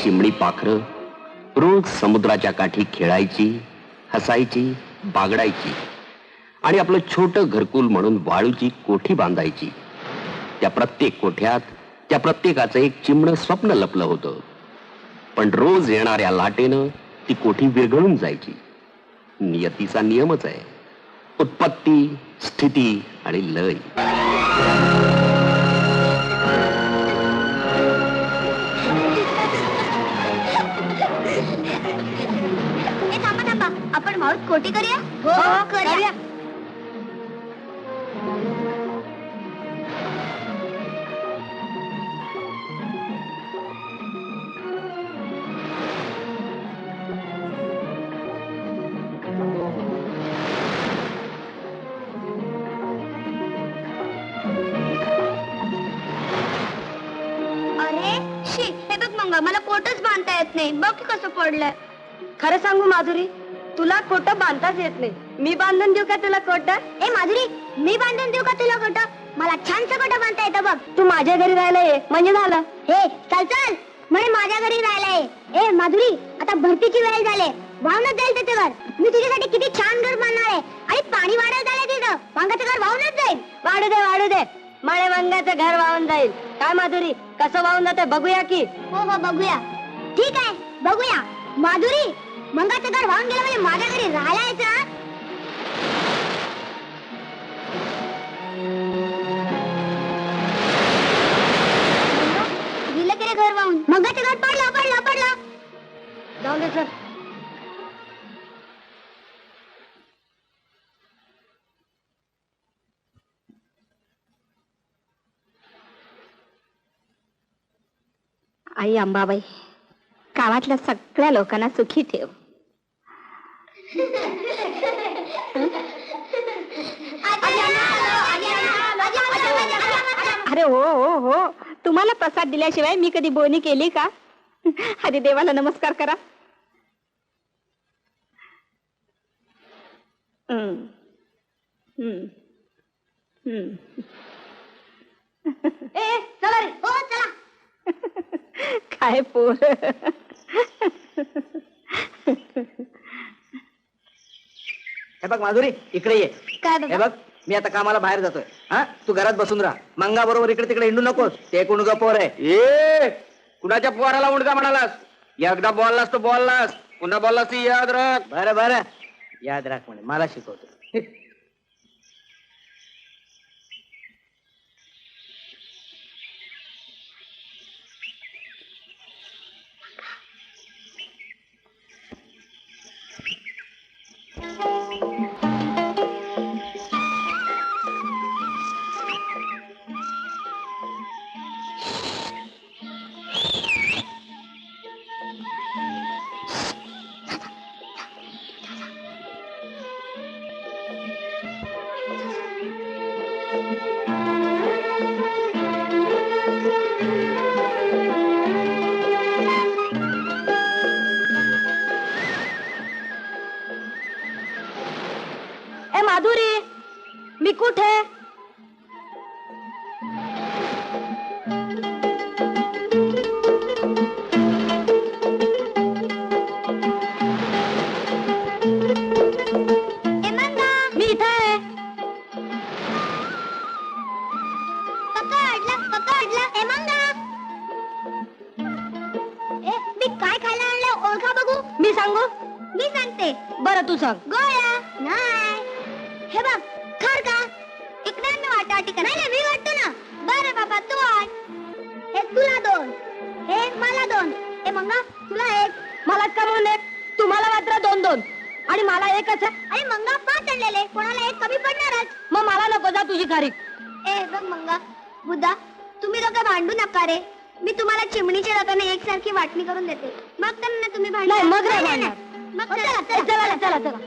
चिमणी पाखरं रोज समुद्राच्या काठी खेळायची, हसायची, बागडायची आणि आपलं छोटं घरकुल म्हणून वाळूची कोठी बांधायची. त्या प्रत्येक कोठ्यात त्या प्रत्येकाचं एक चिमणं स्वप्न लपलं होतं. पण रोज येणाऱ्या लाटेनं ती कोठी विरघळून जायची. नियतीचा नियमच आहे. उत्पत्ती, स्थिती आणि लय. आपण माऊत कोटी करूया. हो करूया. मला कोटच बांधता येत नाही. बघ कसं पडलंय. खरं सांगू माधुरी, तुला कोट बांधताच येत नाही. मी बांधून देऊ का तुला कोट? ए माधुरी, मी बांधून देऊ का तुला कोट? मला छानसं कोट बांधता येतं बघ. तू माझ्या घरी राहायला ये म्हणजे झालं. हे चल चल, म्हणे माझ्या घरी राहायला ये. ए माधुरी, आता भरतीची वेळ झाली. वाहूनच जाईल तिथे घर. मी तुझ्यासाठी किती छान घर बांधणार आहे. आणि पाणी वाढत झालंय तिथं. वांगाचं घर वाहूनच जाईल. वाढू दे वाढू दे. माळे वांग्याचं घर वाहून जाईल. काय माधुरी, कसं वाहून जाते बघूया की? हो हो बघूया. ठीक आहे बघूया. माधुरी, मंगाचं घर वाहून गेलं म्हणजे माझ्या घरी राहायला यायचं. गेलं की रे घर वाहून. मंगाचं घर पडलं पडलं पडलं. जाऊ दे सर. आई अंबाबाई, गावातल्या सगळ्या लोकांना सुखी ठेव. अरे हो हो हो, तुम्हाला प्रसाद दिल्याशिवाय मी कधी बोनी केली का? आधी देवाला नमस्कार करा. चला रे. हो चला. काय पोर. हे बघ माधुरी, इकडे ये. काय हे बघ, मी आता कामाला बाहेर जातोय. हा, तू घरात बसून राहा. मंगा बरोबर इकडे तिकडे हिंडू नकोस. ते कुणगा पोर आहे. ए, कुणाच्या पोराला उंडका म्हणालास? एकदा बोललास तो बोललास, पुन्हा बोललास ती याद राख. बरं बरं, याद राख म्हणे. मला शिकवतो. माधुरी, मी कुठे? मी इथे आहे. मी काय खायला आणलं ओळखा बघू. मी सांगू? मी सांगते. बरं तू सांग. गोळ्या नाही. हे बघ, खर का इकडे मी वाटा टिका. नाही मी वाटतो ना. बरं बाबा तू वाट. हे तुला 2, हे मला 2. हे मंगा तुला 1. मला का म्हणून 1? तुम्हाला मात्र 2-2 आणि मला 1च आहे. आणि मंगा 5 आणलेले. कोणाला 1 कमी पडणारच. मग मला नको जा तुझी खारीक. ए बघ मंगा, बुद्धा, तुम्ही दोघं भांडू नका रे. मी तुम्हाला चिमणीच्या रकाने एकसारखी वाटणी करून देते. मग त्यांना तुम्ही भांडा. नाही, मग नाही भांडणार. मग चला चला चला चला.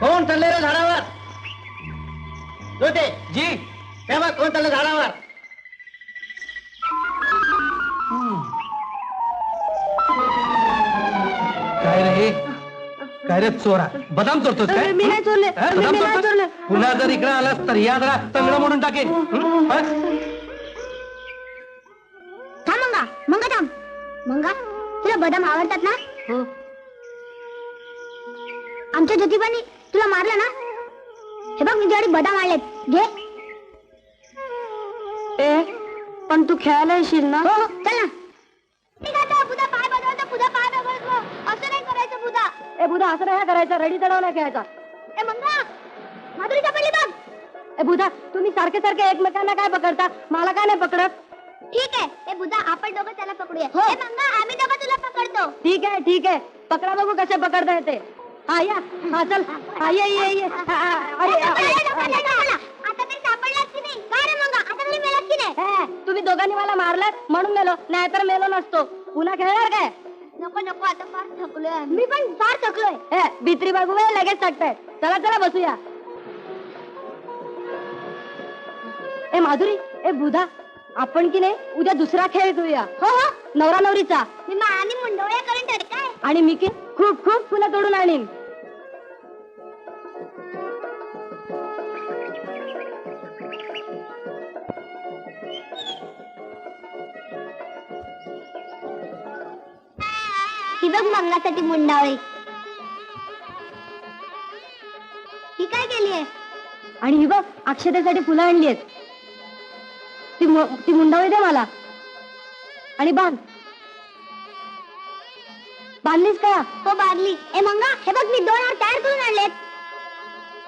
कोण चालले रे झाडावर? जी, हे बघ कोण चाललं झाडावर. काय रे, काय अरे चोरा बदाम चोरतोस काय मी नाही चोरले. हा? बदाम मी नाही चोरतोस? चोरले. पुन्हा जर इकडे आलास तर या जरा तंगड म्हणून टाकेन हं? हा? थांब मंगा मंगा थांब मंगा तुला बदाम आवडतात ना हो. आमच्या ज्योतिबानी तुला मारलं ना हे बघ मी तुझ्यासाठी बदाम आणलेत घे ए पण तू खेळायला येशील ना? हो चल ना ठीक आहे बुधा पाय बदलतो बुधा पाय बदलतो असं नाही करायचं बुधा ए बुधा असं नाही करायचं, रडी चढाव नाही खेळायचा. ए मंगा माधुरी चपडली बघ ए बुधा तुम्ही सारखे सारखे एकमेकांना काय पकडता, मला काय नाही पकडत? ठीक आहे ए बुधा आपण दोघं त्याला पकडूया ए मंगा आम्ही दोघं तुला पकडतो ठीक आहे पकडा बघू कसे पकडता येते. हा या हा चल हा ये आता ते सापडलात की नाही काय रे मंगा आता तरी मेलात की नाही तुम्ही दोघांनी मला मारलात म्हणून मेलो, नाहीतर मेलो नसतो. पुन्हा खेळणार काय? नको नको आता फार थकलोय मी पण फार थकलोय ए भित्री बघू ए, लगेच टाकताय. चला चला बसूया. ए माधुरी ए बुधा आपण की नाही उद्या दुसरा खेळ खेळूया. हो हो नवरा नवरीचा. मी आणि मुंडवळ्या करून ठर काय आणि मी की खूप खूप फुलं तोडून आणीन. ही बघ मंगासाठी मुंडावळी ही काय केली आहे आणि ही बघ अक्षतेसाठी फुलं आणली आहेत. ती मुंडावळी दे मला आणि बांधलीस का? हो बादली ए मंगा हे बघ मी 2 हार तयार करून आणलेत.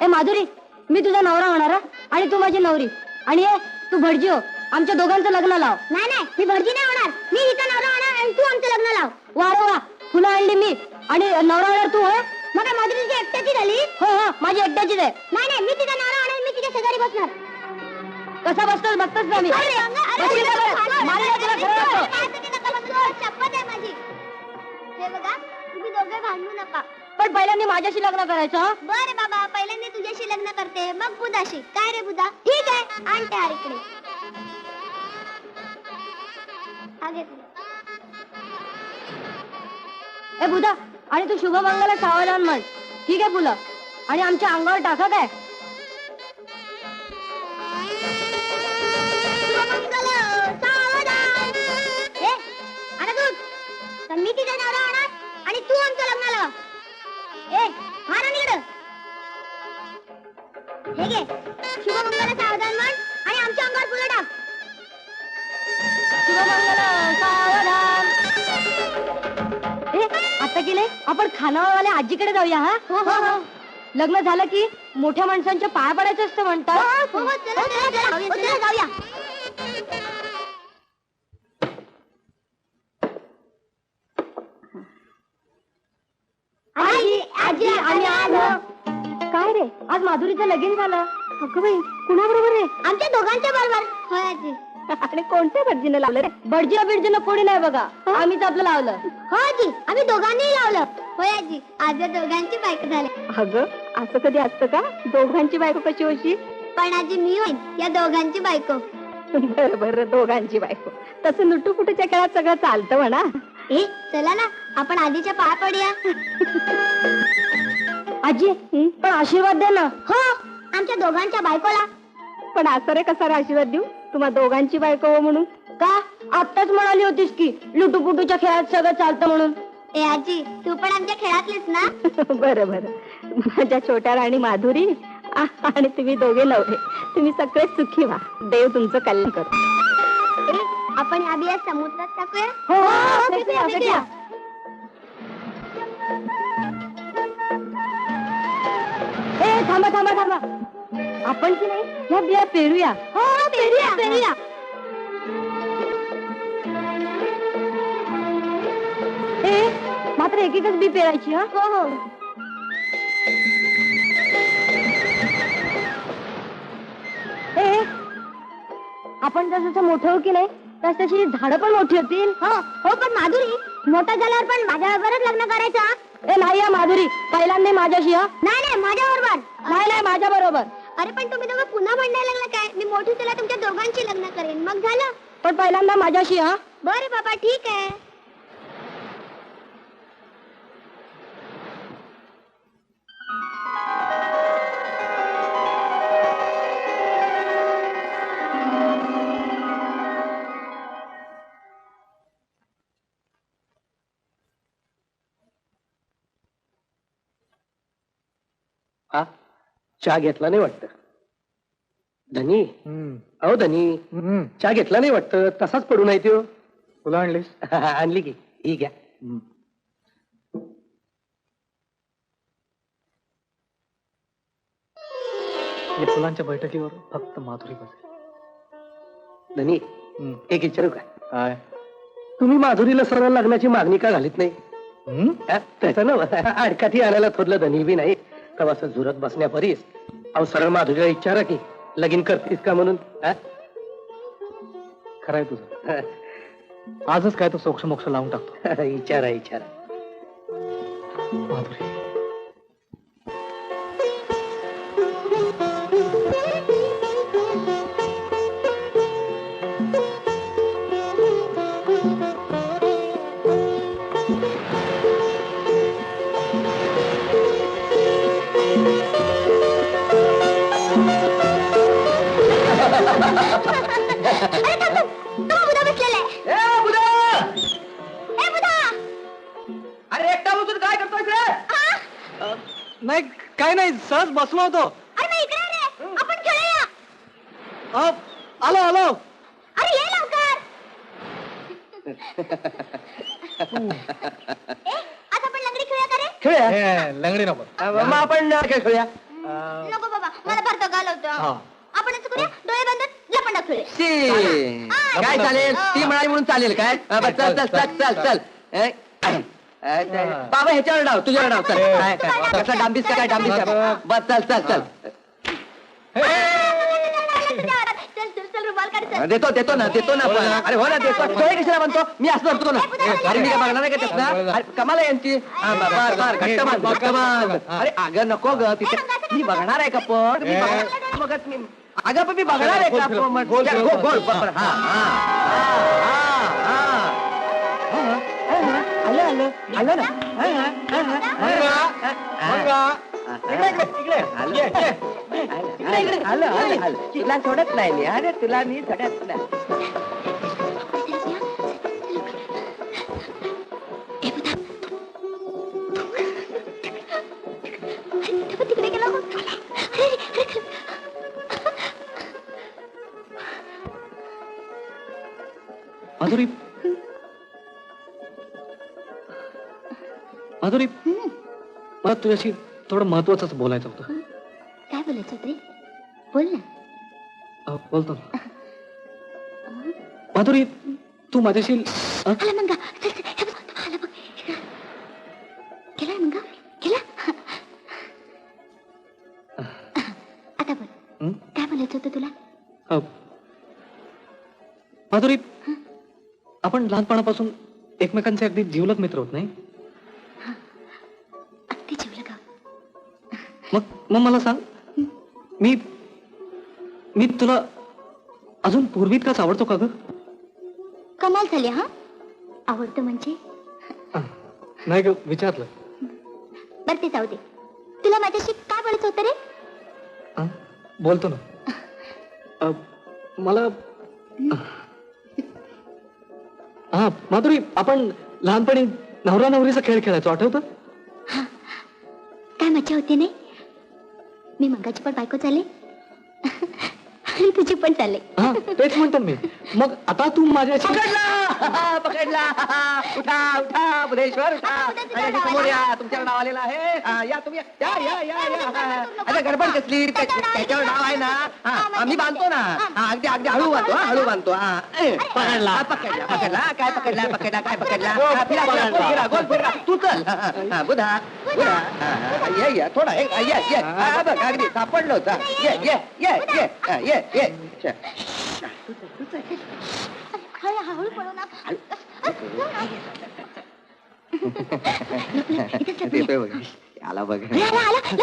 ए माधुरी मी तुझा नवरा होणार हं? आणि तू माझी नवरी. आणि ए तू भटजी हो, आमच्या दोघांचं लग्न लाव. नाही नाही मी भटजी नाही होणार मी हिचा नवरा होणार आणि तू आमचं लग्न लाव वा रे वा फुलं आणली मी आणि नवरा होणार तू होय. मग काय माधुरीची एकट्याची झाली हो हो माझी एकट्याचीच आहे. नाही नाही मी तिचा नवरा होणार मी तिच्या शेजारी बसणार कसा बसतोस बघतोस ना मी. अरे, अरे, बसली का बरं? अरे, मला नाही तुला खेळ वाटतो. शपथ आहे माझी हे बघा तुम्ही दोघे भांडू नका पण पहिल्यांदा माझ्याशी लग्न करायचं हं? बरं बाबा पहिल्यांदा तुझ्याशी लग्न करते मग बुधाशी काय रे बुधा ठीक आहे आणते हार इकडे हा घे तुला. ए बुधा आणि तू शुभमंगला सावधान म्हण. ठीक आहे फुलं आणि आमच्या अंगावर टाका काय. शुभमंगल सावधान हे आता तू तर मी तिचा नवरा होणार आणि तू आमचं लग्न लाव ए हार आण इकडं हे घे शुभमंगल सावधान म्हण आणि आमच्या अंगावर फुलं टाक शुभमंगल सावधान. ए आता गेले आपण खानावळवाल्या आजीकडे जाऊया हा. हो हो हो लग्न झालं की मोठ्या माणसांच्या पाया पडायचं असतं म्हणतात. हो हो चला चला चला जाऊया आजी आजी आम्ही आलो काय रे आज माधुरीचं लगीन झालं. अगं बाई कुणाबरोबर आहे? आमच्या दोघांच्या बरोबर होय आजी आणि कोणत्या भटजीने लावलं रे? भटजीला बिडजीनं कोणी नाही बघा, आम्हीच आपलं लावलं. हो आजी आम्ही दोघांनीही लावलं होय आजी आज या दोघांची बायको झाली अगं असं कधी असतं का? दोघांची बायको कशी होशी? पण आजी मी होईन या दोघांची बायको बरं बरं दोघांची बायको. तसं नुटूपुटूच्या खेळात सगळं चालतं म्हणा. ए चला ना आपण आधीच्या पाया पडूया आजी पण आशीर्वाद द्या ना. हो आमच्या दोघांच्या बायकोला पण असं रे कसा रे आशीर्वाद देऊ तुम्हा दोघांची बायको हो म्हणून? का आत्ताच म्हणाली होतीस की लुटूपुटूच्या खेळात सगळं चालतं म्हणून. ए आजी तू पण आमच्या खेळातलीस ना बरं बरं माझ्या छोट्या राणी माधुरी आणि तुम्ही दोघे नवरे तुम्ही सगळे सुखी व्हा. देव तुमचं कल्याण करो. ए, आपण या बिया समुद्रात टाकूया हो, हो, फेकूया, फेकूया. ए थांबा थांबा थांबा आपण की नाही ह्या बिया पेरूया. हो पेरूया पेरूया ए मात्र एक एकच बी पेरायची हा. हो हो ए आपण जसं जसं मोठं होऊ की नाही तस तशी झाडं पण मोठी होतील. हो हो पण माधुरी मोठं झाल्यावर पण माझ्याबरोबरच लग्न करायचं हा? ए नाही या माधुरी पहिल्यांदा माझ्याशी हा. नाही नाही माझ्या बरोबर नाही नाही माझ्या बरोबर. अरे पण तुम्ही दोघं पुन्हा भांडायला लागला काय मी मोठी तुला तुमच्या दोघांची लग्न करेन मग झालं पण पहिल्यांदा माझ्याशी हा. बरे बाबा ठीक आहे हा चहा घेतला नाही वाटत धनी. अहो धनी चहा घेतला नाही वाटत तसाच पडून आहे तो. तुला आणलीस? आणली की ही घ्या. फुलांच्या बैठकीवर फक्त माधुरी बसली. धनी एक विचारू काय? तुम्ही माधुरीला सरळ लग्नाची मागणी का घालीत नाही? त्याचं ना अडकाठी आणायला थोडलं धनी बी नाही तर असं झुरत बसण्यापरीस अहो सरळ माधुरीला विचारा की लगीन करतीस का म्हणून. खरंय तुझं. आजच काय तो सोक्ष मोक्ष लावून टाकतो. विचारा विचारा माधुरी. अरे एकटा बसून काय करतोय रे? नाही काय नाही सहज बसलो होतो. अरे इकडे रे, आपण खेळूया. आलो आलो. अरे ये लवकर. आज आपण लंगडी खेळूया का रे? खेळूया. लंगडी नको. मग आपण खेळ खेळूया. नको बाबा, मला भरतो घालवतो. आपण असं करूया, डोळे बंद लपंडा खेळूया. काय चालेल? ती म्हणाली म्हणून चालेल काय? चल चल चल चल चल. बाबा ह्याच्यावर डाव तुझ्यावर डाव. चल काय कसं डांबीस का काय डांबीस का? बस चल चल चल. चल चल चल रुमाल काढ चल. देतो देतो ना देतो ना. अरे हो ना देतो. तो कशाला म्हणतो मी असं धरतो ना. अरे मी काय बघणार आहे का त्यात ना? अरे कमाल आहे यांची. बार बार घट्ट बांध घट्ट बांध. अरे अगं नको ग तिथे मी बघणार आहे का पण मी बघत नाही. अगं पण मी बघणार आहे का पण गोल गोल बरोबर. हा हा हा आलं आलं आलं ना. आलं आलं आलं. तुला सोडत नाही मी. अरे तुला मी सोडत नाही. तिकडे गेला बघ. माधुरी माधुरी मला तुझ्याशी थोडं महत्वाचं बोलायचं होतं. काय बोलायचं रे? बोल ना. बोलतो ना. माधुरी तू माझ्याशी आला मंगा. चल चल हे बघ आला बघ. गेला मंगा गेला. आता बोल काय बोलायचं होतं तुला? माधुरी आपण लहानपणापासून एकमेकांचे अगदी जीवलग मित्र होत नाही? अगदी जीवलं का? मग मग मला सांग मी मी तुला अजून पूर्वीतकाच आवडतो का ग? कमाल झाली हा. आवडतं म्हणजे? नाही ग विचारलं. बरं ते जाऊ दे. तुला माझ्याशी काय बोलायचं होतं रे? बोलतो ना. मला हा माधुरी आपण लहानपणी नवरा नवरीचा खेळ खेळायचो आठवतं? काय मजा होती नाही? मी मंगाची पण बायको चाले आणि तुझी पण चालले. हा तेच म्हणतो मी. मग आता तू माझ्याशी पकडला पकडला. उठा उठा बुधेश्वर उठा. समोर या तुमच्यावर नाव आलेलं आहे. या तुम्ही या या या या. आता गडबड कसली? त्याच्यावर नाव आहे ना. हा मी बांधतो ना. अगदी अगदी हळू बांधतो. हळू बांधतो. पकडला पकडला पकडला. काय पकडला पकडला काय पकडला? फिरा फिरा गोल फिरा. तू चल. बुधा बुधा ये या थोडा ये ये. बघ अगदी सापडलं होतं. ये ये ये ये ये ये. हळू पळू ना. येतोय बघ. आला बघ.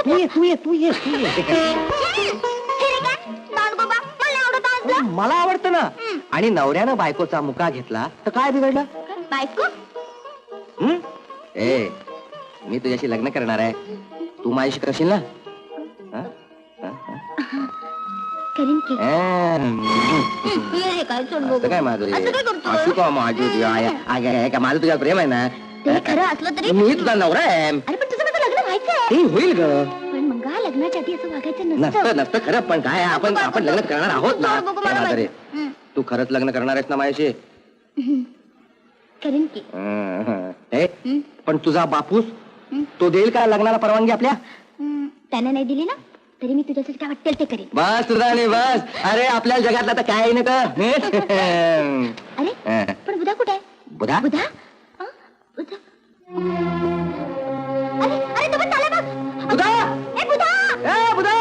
तू ये तू ये तू ये. मला आवडतं ना. आणि नवऱ्यानं बायकोचा मुका घेतला तर काय बिघडलं? बायको ए मी तुझ्याशी लग्न करणार आहे. तू माझ्याशी करशील ना? करीन की. काय असं काय माधुरी? असू का माझी का माझं तुझ्या प्रेम आहे ना? ते खरं असलं तरी मी तुझा नवरा आहे. अरे पण तुझं माझं लग्न व्हायचंय. होईल ग. पण मंगा मंगा लग्नाच्या आधी असं वागायचं नसतं नसतं खरं, पण काय आहे, आपण लग्न करणार आहोत ना. बघू, मला हे म्हातारे, हं. तू खरंच लग्न करणार आहेस ना माझ्याशी? करीन की हे, हं. पण तुझा बापूस हं. तो देईल का लग्नाला परवानगी आपल्या? त्याने नाही दिली ना तरी मी तुझ्यासाठी काय वाटेल ते करीन. बस तुझा बस. अरे आपल्या जगातला तर काय नाही का. अरे पण बुधा कुठे आहे? बुधा बुधा अं? बुधा अरे अरे तो पण चालला बघ. बुधा ए बुधा ए बुधा,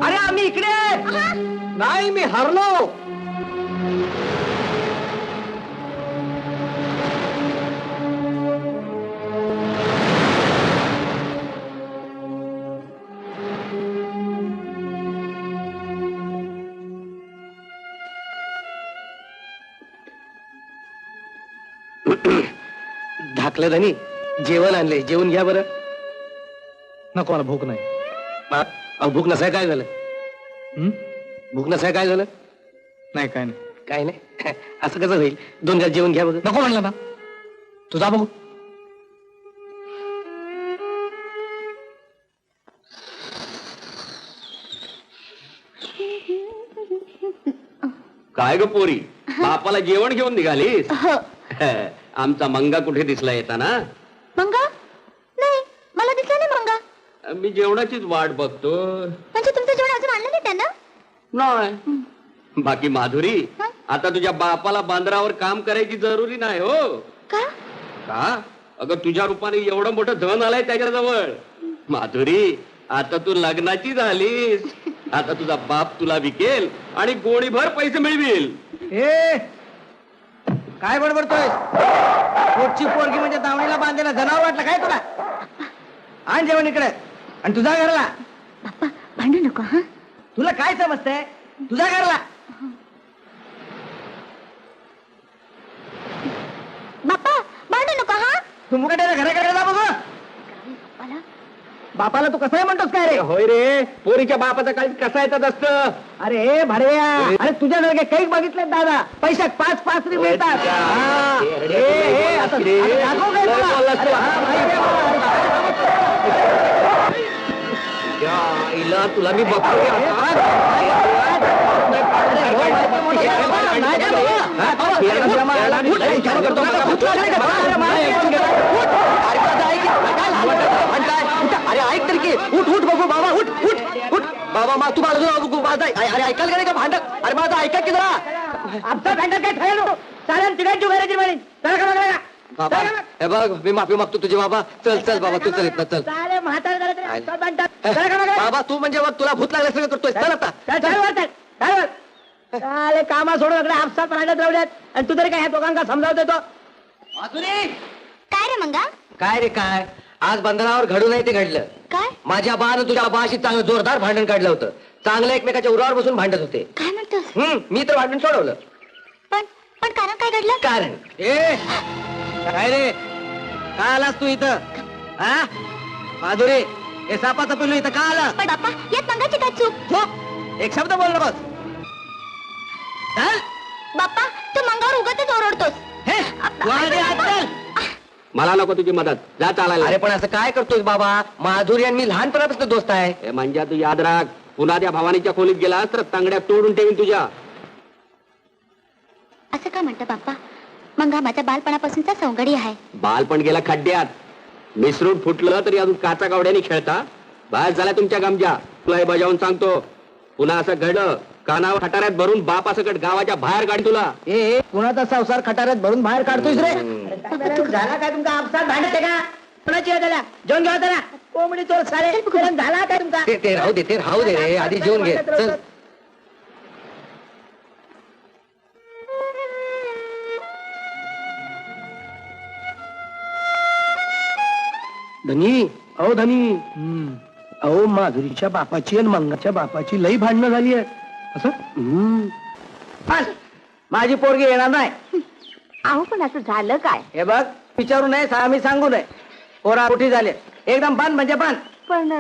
अरे आम्ही इकडे आहे. आहा. नाही मी हरलो. धाकलं धनी जेवण आणले, जेवून घ्या बरं. नको मला भूक नाही. अहो भूक नसाय काय झालं? भूक नसाय काय झालं? नाही काय नाही. काय नाही. असं कसं होईल? 2 घास जेवण घ्या बघ. नको म्हणलं ना. तुझा बघू. काय ग पोरी, बापाला जेवण घेऊन निघालीस? हो आमचा मंगा कुठे दिसला येताना? मंगा नाही मला दिसला नाही मंगा. मी जेवणाचीच वाट बघतो. म्हणजे तुमचं जेवण अजून आणलं नाही त्यांना? नाही. बाकी माधुरी, हं? आता तुझ्या बापाला बांद्रावर काम करायची जरुरी नाही हो. का? का? अगं तुझ्या रूपाने एवढं मोठं धन आलंय त्याच्याजवळ. माधुरी, आता तू लग्नाची झालीस. आता तुझा बाप तुला विकेल आणि गोणीभर पैसे मिळविल. ए काय बडबडतोय? पोटची पोरगी म्हणजे दावणीला बांधलेला जनावर वाटलं काय तुला? आण जेवण इकडे. आणि तुझा घरला. बाप्पा भांडू नको हा. तुला काय समजतंय? तुझा घरला. बाप्पा भांडू नको हा. तू मुकाट्याला घराकडे जा बघू. मला बापाला तू कसं आहे म्हणतोस काय रे? होय रे, पोरीच्या बापाचं काही कसं येतच असतं. अरे भाडव्या, अरे तुझ्यासारखे काही बघितले दादा, पैशात 5 मिळतात. हा. आता दाखव काय तुला? अरे हा, इला तुला मी बघतो. अरे ऐक तरी की, उठ उठ बघू बाबा, उठ उठ उठ बाबा. मग तू मला बघू माझा. अरे ऐकायला का नाही का भांडण? अरे माझं ऐका की जरा. आमचा भांडण काय ठरलं? चालेल तिघांची घराची म्हणे. चला का बघा बाबा. हे बघ मी माफी मागतो तुझी बाबा. चल चल बाबा, तू चल इथनं चल. बाबा तू म्हणजे बघ तुला भूत लागलं सगळं करतोय. चल आता चाले कामा सोडून इकडे आपसात भांडत राहूयात. आणि तू तरी काय ह्या दोघांना समजावतो तो? माधुरी काय रे मंगा? काय रे काय? आज बंधनावर घडू नाही ते घडलं. काय माझ्या बानं तुझ्या बाशी चांगलं जोरदार भांडण काढलं होतं. चांगलं एकमेकाच्या उरावर बसून भांडत होते. काय म्हणतोस? मी तर भांडण सोडवलं. पण पण कारण काय घडलं? कारण काय रे, काय आलास तू इथं? हा माधुरी, हे सापाचं पिल्लू इथं का आलं? पण बाप्पा यात मंगाची काय चूक? चुप, एक शब्द बोल नकोस. चल. बाप्पा तू मंगावर उगाचच ओरडतोस. हे, वाढे हात चल. मला नको तुझी मदत. जा चालायला. अरे पण असं काय करतोय बाबा? माधुरी आणि मी लहानपणापासून दोस्त आहे. ए, म्हणजे तू याद राख, पुन्हा त्या भवानीच्या खोलीत गेलास तर तांगड्या तोडून ठेवीन तुझ्या. असं का म्हणता बाप्पा? मंगा माझ्या बालपणापासूनचा सवंगडी आहे. बालपण गेला खड्ड्यात. मिसरूट फुटलं तरी अजून काचा कावड्याने खेळता. बाहेर झाला तुमच्या गमजा. तुला हे बजावून सांगतो, पुन्हा असं घडलं कानावर खटाऱ्यात भरून बाप असं गावाच्या बाहेर काढ तुला. ए कुणाचा संसार खटाऱ्यात भरून बाहेर काढतोयस रे? झाला काय तुमचा आपसात भांडते का? कोणाची आहे त्याला? जेवण घ्या त्याला. कोंबडी चोर सारे झाला काय तुमचा? ते राहू दे, ते राहू दे रे. आधी जेवण घे. चल. धनी, अहो धनी, अहो माधुरीच्या बापाची आणि मंगाच्या बापाची लई भांडणं झाली आहेत. असं माझी पोरगी येणार नाही. अहो पण असं झालं काय? हे बघ, विचारू नये, आम्ही सांगू नये. पोरा उठी झाले एकदम बंद म्हणजे बंद. पण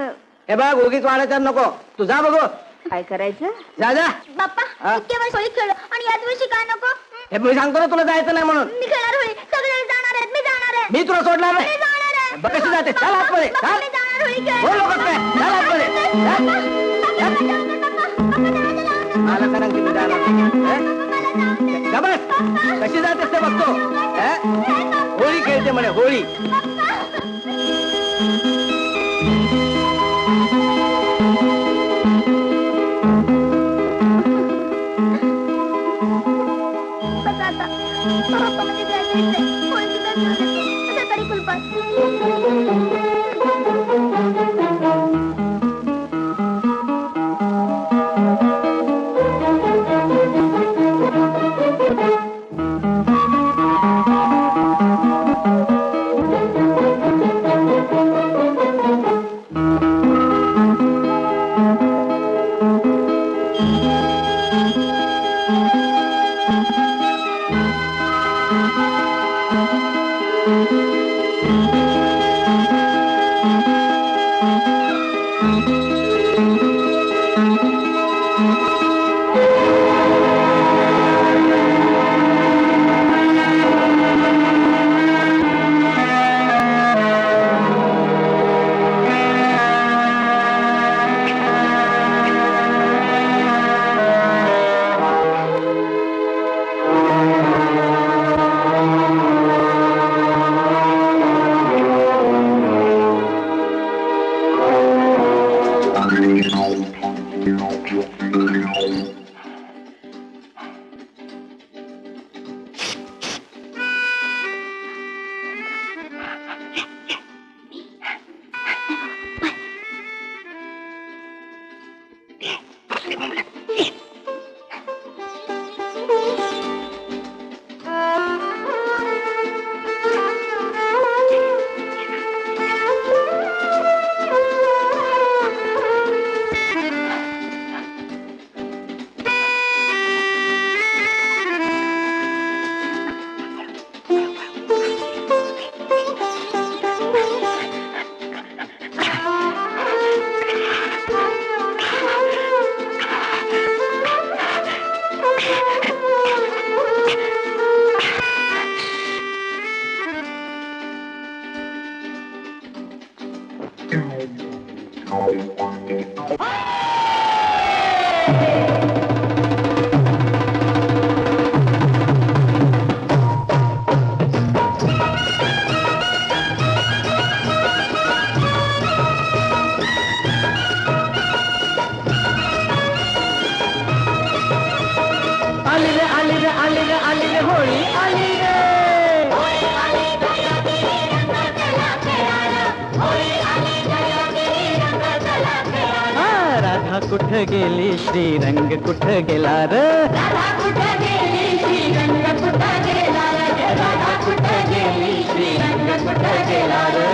हे बघ उगीच वाढायचं नको. तू जा बघू. काय करायचं? जा जा. बाप्पा हा? इतक्या वेळ होळी खेळलो आणि याच वर्षी का नको? हे मी सांगतो ना तुला जायचं नाही म्हणून. मी खेळणार होळी. सगळे जाणार आहेत. मी जाणार आहे. मी तुला सोडणार मी नाही. जाणार आहे. बघ कशी जाते. चल आतमध्ये. बाप्पा, चल. मी जाणार मला होळी खेळ. बोल नकोस काय? चल आतमध्ये. मला सांग की तू जाणार नाही. जा बस. कशी जात असते बघतो. होळी खेळते म्हणे होळी. बस आता. पप्पा म्हणजे graduate आहे. होळी सुद्धा खेळू देते. सरकारी कुलपात. राधा कुठं गेली श्रीरंग कुठं गेला र राधा कुठं गेली श्रीरंग कुठं गेला र राधा कुठं गेली श्रीरंग कुठं गेला र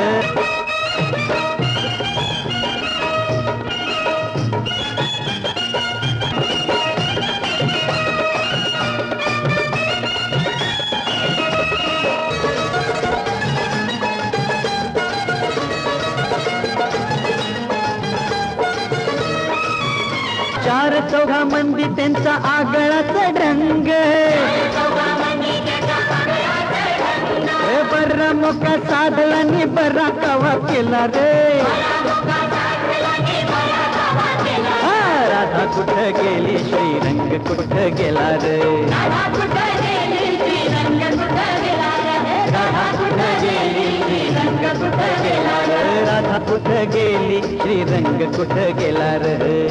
चार चौघा मंदी त्यांचा आगळाचा ढंग बर्रा मोका साधलानी बरा कावा केला रे राधा कुठं गेली श्रीरंग कुठं गेला रे राधा कुठं गेली श्रीरंग कुठं गेला रे राधा कुठं गेली श्रीरंग कुठं गेला रे राधा कुठं गेली श्रीरंग कुठं गेला रे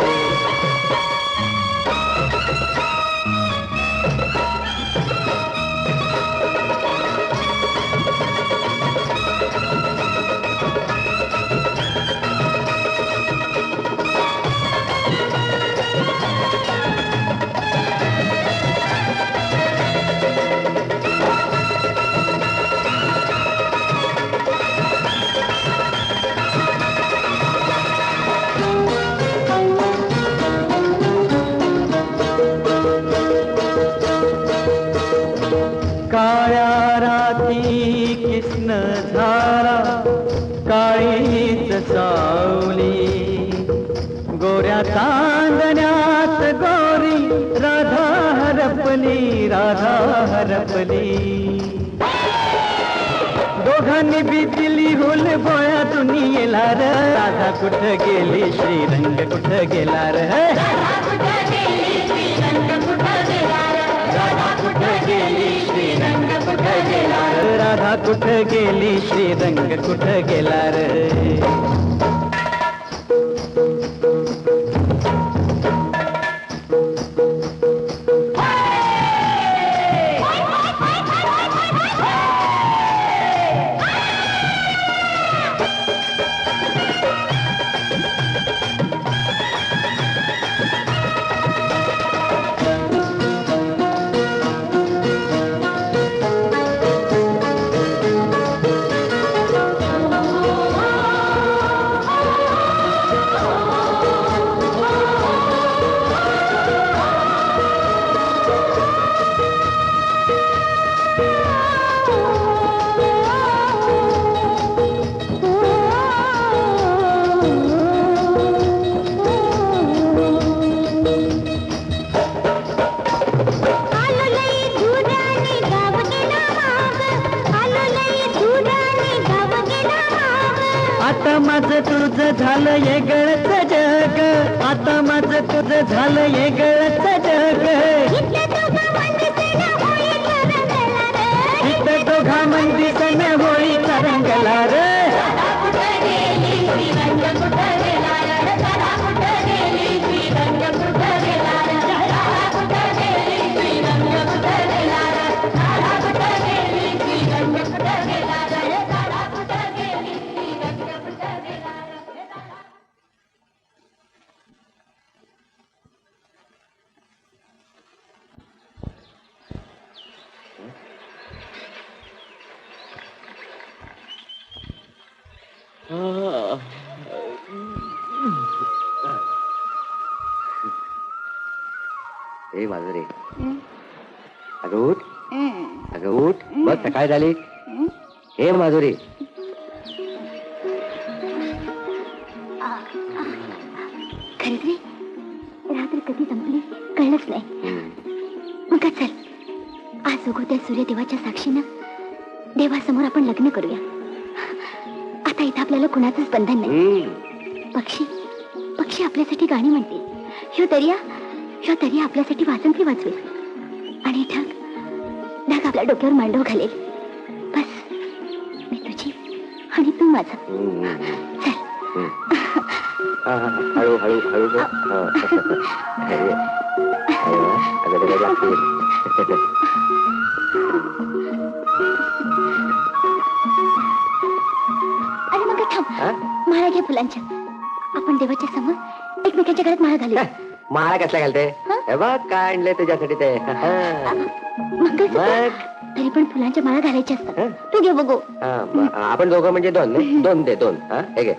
काळ्या राती किसन झाला काळीच सावली गोऱ्या चांदण्यात गोरी राधा हरपली दोघांनी बी दिली होल बोळ्यातून येला र राधा कुठं गेली श्रीरंग कुठं गेला र राधा कुठं गेली श्रीरंग कुठं गेला र राधा कुठं गेली श्रीरंग कुठं गेला र आता माझं तुझं झालं वेगळंच जग आता माझं तुझं झालं वेगळंच जग इथं दोघा मंदी सण होळीचा रंगला रे ए माधुरी अगं उठ अगं उठ बघ सकाळ झाली हे माधुरी खरंच रे रात्र कधी संपली कळलंच नाही मग चल आज उगवत्या सूर्यदेवाच्या साक्षीनं देवासमोर आपण लग्न करूया आता इथं आपल्याला कुणाचंच बंधन नाही पक्षी पक्षी आपल्यासाठी गाणी म्हणतील ह्यो दर्या आपल्यासाठी वासंती वाजवेल आणि ढग आपल्या डोक्यावर मांडव घालेल बस मी तुझी आणि तू माझा चल हळू हळू हळू अरे मग थांब माळा घ्या फुलांच्या आपण देवाच्या समोर एकमेकांच्या गळ्यात माळा घालूया माळा कसला घालते हे बघ काय आणलंय तुझ्यासाठी ते मंगळसूत्र तरी पण फुलांच्या माळा घालायच्या असतात तू घे बघू आपण दोघं म्हणजे दोन नाही? दोन दे दोन हे घे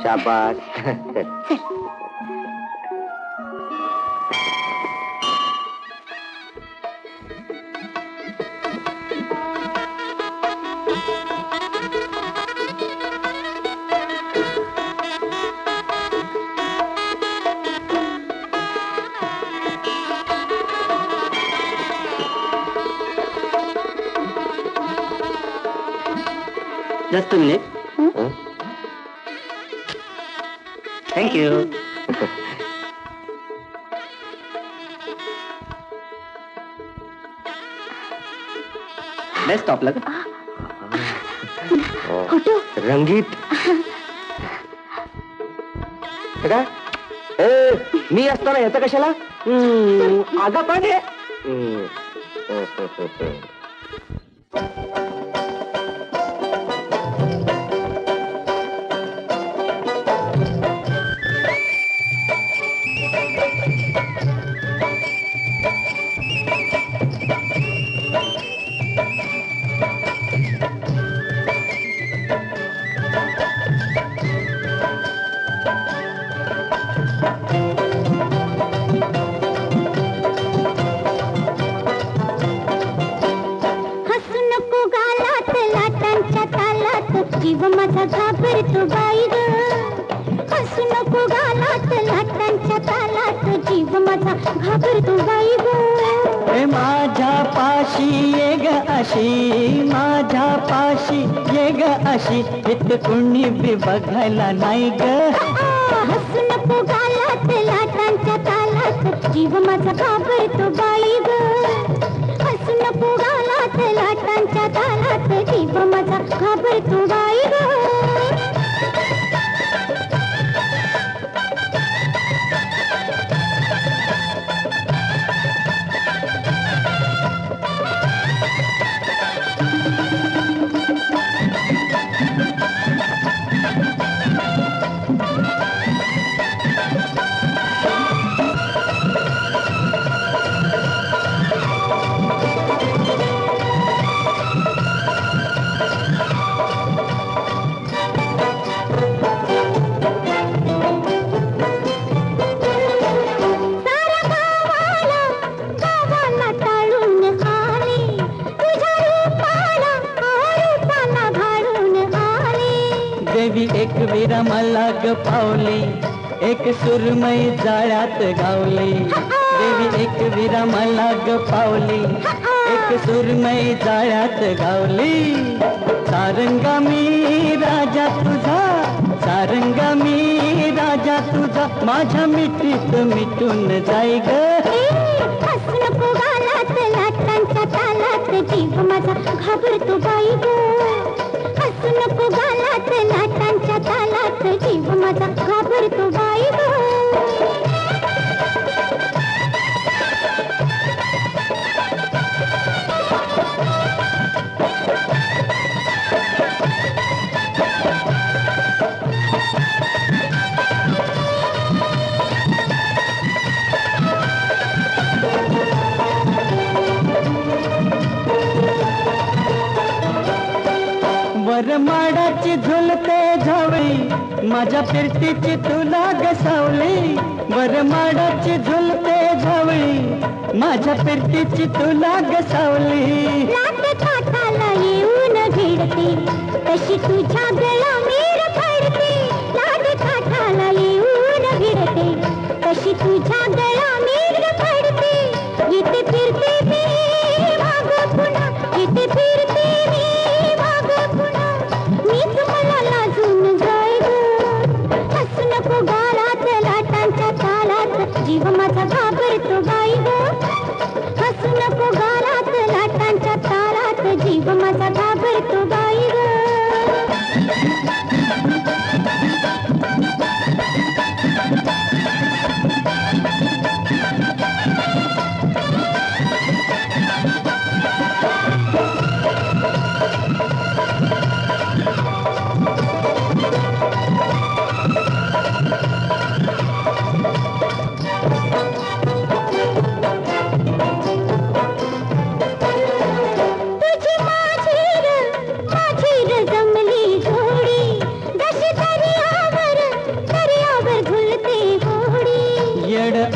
शाबास चल just a minute thank you BEST स्टॉपला का फोटो रंगीत हे काय ए मी असताना याचं कशाला आगा पण आहे जीव माझा घाबरतो बाई ग हसू नको गालात लाटांच्या तालात जीव माझा घाबरतो बाई ग ए माझ्या पाशी ये ग अशी, माझ्या पाशी ये ग अशी, इथं कुणी बी बघायला नाही ग. हसू नको गालात लाटांच्या तालात, जीव माझा घाबरतो बाई ग. हसू नको गालात लाटांच्या तालात, जीव माझा घाबरतो बाई ग. देवी एक वीरा मला ग पावली, एक सुरमई जाळ्यात गावली. देवी एक वीरा मला ग पावली, एक सुरमई जाळ्यात गावली. सारंगा मी राजा तुझा, सारंगा मी राजा तुझा, माझ्या मिठीत मिटून जाई ग. हसू नको गालात लाटांच्या तालात, जीव माझा घाबरतो बाई ग. हसू नको गालात लाटांच्या तालात, जीव माझा घाबरतो बाई ग. वरमाडाची झुलते झावळी, माझ्या फिरतीची तुला गसावली. वरमाडाची झुलते झावळी, माझ्या फिरतीची तुला गसावली. लाट काठाला येऊन भिडते, तशी तुझ्या गळा मीर फडते. लाट काठाला येऊन भिडते, तशी तुझ्या गळा मीर फडते. इथे फिरते मी माग पुन्हा, इथे फिरते मी माग पुन्हा, मीच मला लाजून जाय ग. हसू नको गालात लाटांच्या तालात, जीव माझा घाबरतो बाई ग. हसू नको गालात लाटांच्या तालात, जीव माझा घाबरतो बाई ग.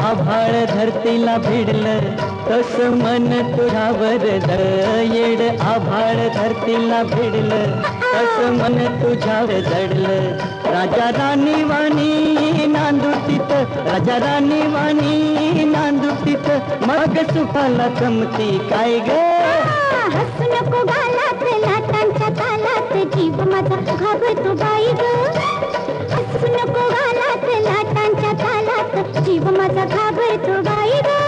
आभाळ धरतीला भिडलं, तस मन तुझ्यावर धर. येड आभाळ धरतीला भिडलं, तस मन तुझ्यावर जडलं. राजा राणी वाणी नांदू तिथं, राजा राणी वाणी नांदू तिथं, मग सुखाला कमती काय ग. हसू नको गालात लाटांच्या तालात, जीव माझा घाबरतो बाई ग. हसू नको गालात लाटांच्या तालात, जीव माझा घाबरतो बाई ग.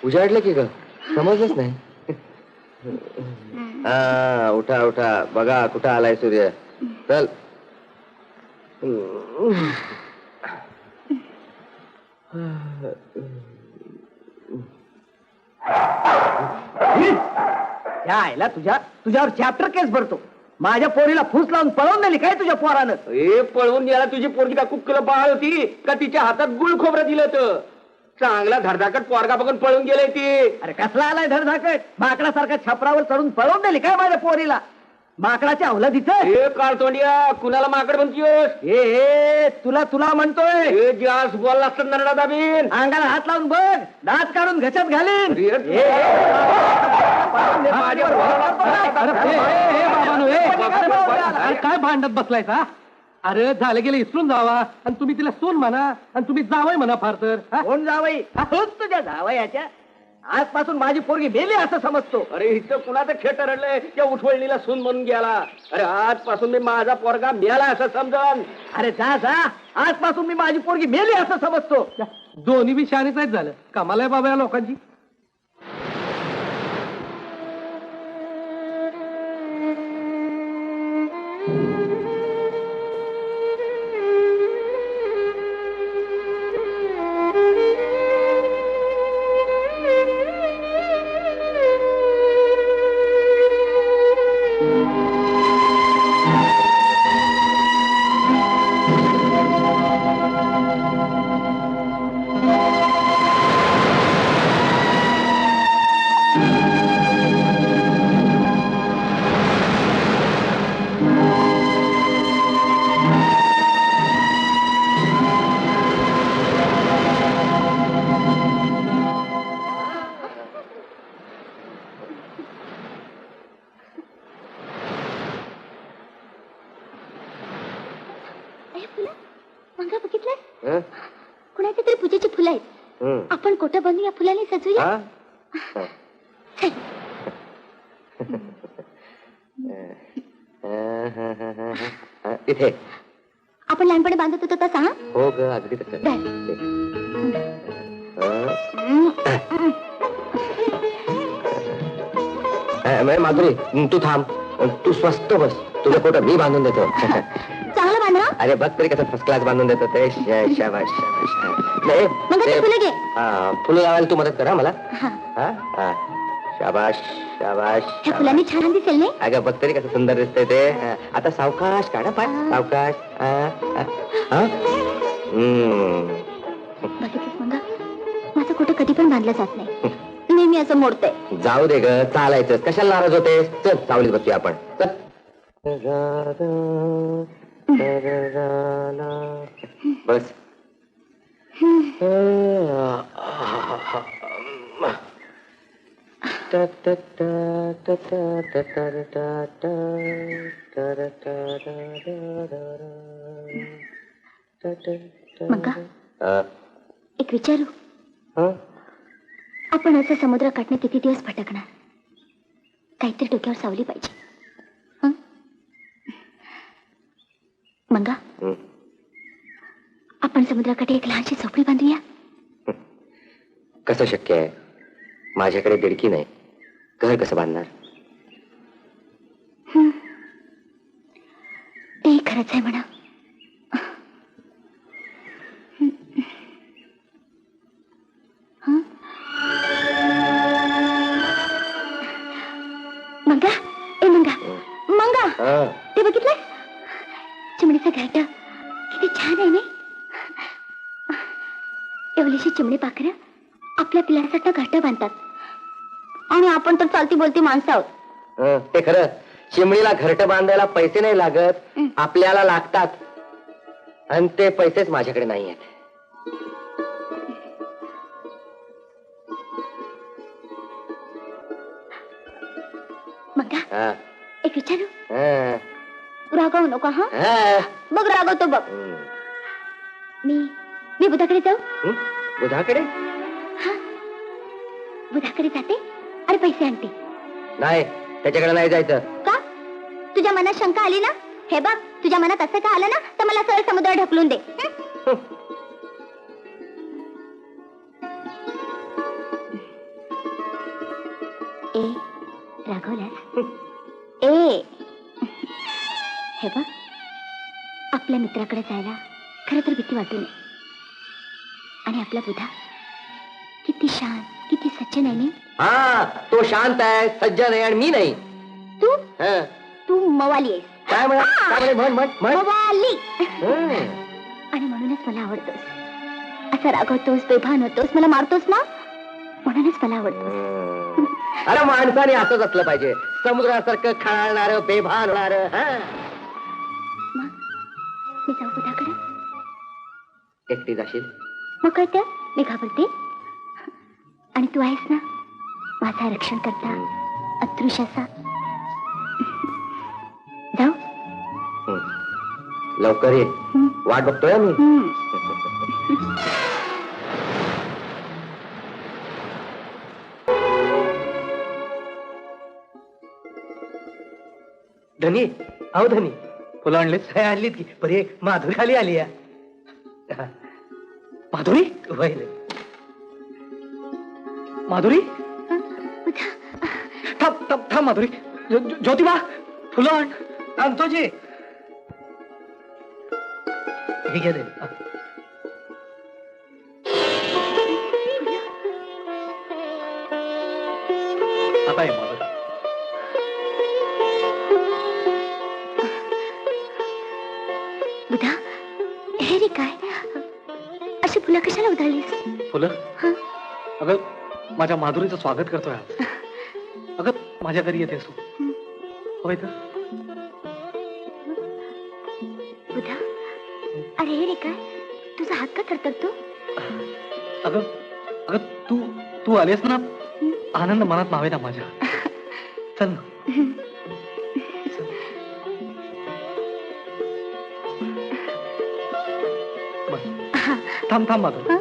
उजाडलं की ग, समजलंच नाही. हा, उठा उठा, बघा कुठं आलाय सूर्य. चल. आयला तुझ्यावर चॅप्टर केस भरतो. माझ्या पोरीला फूस लावून पळवून नेली काय तुझ्या पोरानं? ए पळवून गेला तुझी पोरगी का कुक्कल पाळ होती का तिच्या हातात गुळ खोबरं दिलं तर? चांगला धडधाकट पोरगा बघून पळून गेले ती. अरे कसला आलाय धडधाकट? माकडासारखा छपरावर चढून पळवून नेली काय माझ्या पोरीला? माकडाच्या अवलादीचं हे काळतोंडिया कुणाला माकड म्हणतीयोस? ए तुला तुला म्हणतोय हे जास्त बोलला असत नरडा दाबीन. अंगाला हात लावून बघ दात काढून घशात घालीन काय भांडत बसलायचा? अरे झालं गेलं इसरून जावा आणि तुम्ही तिला सोन म्हणा आणि तुम्ही जावय म्हणा फार तर हा? कोण जावई तोच तुझ्या जावयाच्या आजपासून माझी पोरगी मेली असं समजतो. अरे इथं कुणाचं खेट रडलंय त्या उठवळणीला सून म्हणून गेला. अरे आजपासून मी माझा पोरगा मेला असं समजन. अरे जा जा आजपासून मी माझी पोरगी मेली असं समजतो. दोन्ही बी शाणीच आहेत झालं. कमाल आहे बाबा या लोकांची. फुलं मंगा बघितलं कुणाच्या तरी पूजेची फुलं आहेत. आपण कोटं बांधून या फुलाने सजूया. चल. इथे आपण लहानपणी बांधत होतो तसा. हा हो ग अगदी तसं. माधुरी तू थांब. तू स्वस्त बस. तुझं पोट मी बांधून देतो. चांगलं बांधा. अरे बघ तरी कसं फर्स्ट क्लास बांधून देतो ते. शाबाश शाबाश. नाही मग ते फुलं घे. फुलं लावायला तू मदत कर मला. हा हा शाबाश शाबाश. ह्या फुलांनी छान दिसेल नाही. अगं बघ तरी कसं सुंदर दिसतंय ते. आता सावकाश काढा पाय. सावकाश. बघितलंस मंगा माझं कुठं कधी पण बांधलं जात नाही. नेहमी असं मोडतंय. जाऊ दे ग चालायचं. कशाला नाराज होतेस? चल सावलीत बसूया आपण. चल. बस. मंगा एक विचारू. आपण असं समुद्र काठणे किती दिवस भटकणार? काहीतरी डोक्यावर सावली पाहिजे. हं? मंगा आपण समुद्राकडे एक लहानशी झोपडी बांधूया. कसं शक्य आहे? माझ्याकडे दिडकी नाही. घर कसं बांधणार? ते खरंच आहे म्हणा. मंगा ए मंगा मंगा ते बघितलं चिमणीचं घरट किती छान आहे ना. एवढीशी चिमणी पाखरं आपल्या पिल्लांसाठी घरट बांधतात आणि आपण तर चालती बोलती माणसं आहोत. ते खरं. चिमणीला घरट बांधायला पैसे नाही लागत. आपल्याला लागतात. आणि ते पैसेच माझ्याकडे नाही आहेत. मंगा एक विचारू. रागवू नको. हा बघ रागवतो बघ. मी बुधाकडे जाऊ. बुधाकडे? बुधाकडे जाते अरे पैसे आणते. नाही त्याच्याकडे नाही जायचं. का? तुझ्या मनात शंका आली ना. हे बघ तुझ्या मनात असं का आलं ना तर मला सरळ समुद्र ढकलून दे. ए रागवलास? ए हे बघ आपल्या मित्राकडे जायला खरं तर भीती वाटू नये. आणि आपला बुधा किती शांत किती सज्जन आहे नाही. हा तो शांत आहे सज्जन आहे आणि मी नाही. तू मवाली आहेस. काय म्हण मवाली. आणि म्हणूनच मला आवडतोस. असं रागवतोस बेभान होतोस मला मारतोस ना म्हणूनच मला आवडतोस. अरे माणसाने असंच असलं पाहिजे, समुद्रासारखं खळाळणार, बेभान होणार. मी जाऊ बुधाकडे? एकटी जाशील? मग काय तर मी घाबरते. आणि तू आहेस ना माझा रक्षण करता अतृषाचा. जाऊ. लवकर ये, वाट बघतोय मी. धनी, अहो धनी, फुलं आणलीत? आणलीत की बरी. माधुरी खाली आली या. माधुरी वहिले. माधुरी थांब थांब थांब. माधुरी, ज्योतिबा फुलं आण. आणतो जी. हे घे धनी. आता आहे माधुरी. बुधा, हे रे काय अशी फुलं कशाला उधळलीस? फुलं? अगं माझ्या माधुरीचं स्वागत करतोय आज. अगं माझ्या घरी येतेस तू, होय तर? बुधा, अरे हे रे काय तुझा हात का थरथरतो? अगं अगं तू तू आलेस ना, आनंद मनात मावे ना माझ्या. चल ना. बस. थांब थांब माधुरी.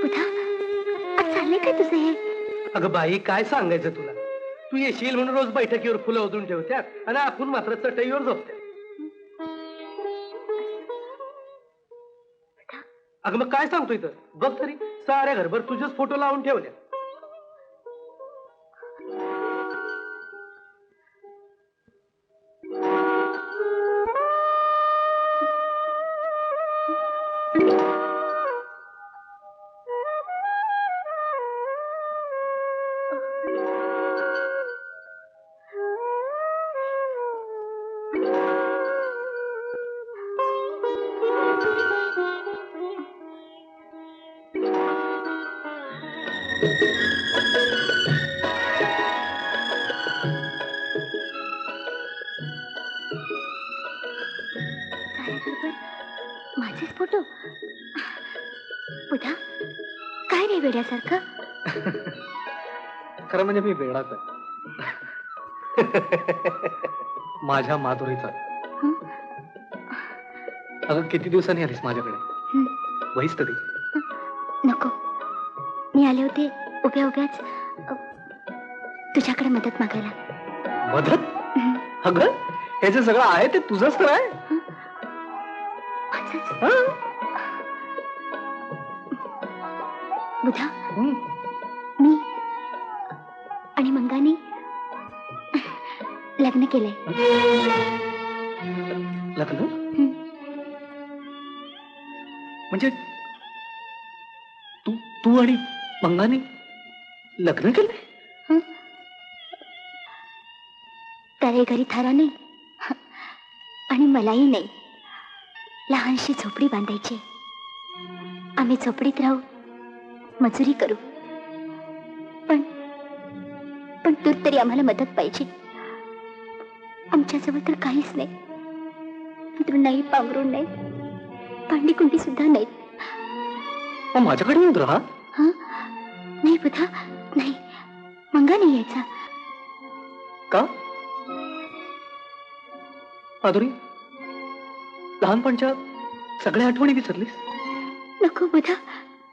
बुधा, आज चाललंय काय तुझं हे? अगं बाई, काय सांगायचं तुला. तू येशील म्हणून रोज बैठकीवर फुलं ओतून ठेवत्यात आणि आपण मात्र चटईवर झोपत्यात. अगं मग काय सांगतोय तर बघ तरी, साऱ्या घरभर तुझेच फोटो लावून ठेवल्या. माझेच फोटो? बुधा, काय रे वेड्यासारखं? खरं म्हणजे मी वेडाच आहे. माझ्या माधुरीचा. अगं किती दिवसांनी आलीस माझ्याकडे, वहीच तरी. नको, मी आले होते उभ्या उभ्याच तुझ्याकडे मदत मागायला. मदत? अगं हे जे सगळं आहे ते तुझंच तर आहे. बुधा, मी आणि मंगाने लग्न केलंय. लग्न? म्हणजे तू तू आणि मंगाने लग्न केलंय? त्याला घरी थारा नाही आणि मलाही नाही. लहानशी झोपडी बांधायची. आम्ही झोपडीत राहू, मजुरी करू. पण पण तू तरी आम्हाला मदत पाहिजे. आमच्याजवळ तर काहीच नाही. पितृ नाही, पांघरूण नाही, भांडी कुंडी सुद्धा नाही. माझ्याकडे येऊन राहा. नाही बुधा, नाही. मंगा नाही यायचा. का माधुरी, लहानपणच्या सगळ्या आठवणी विसरलीस? नको बुधा,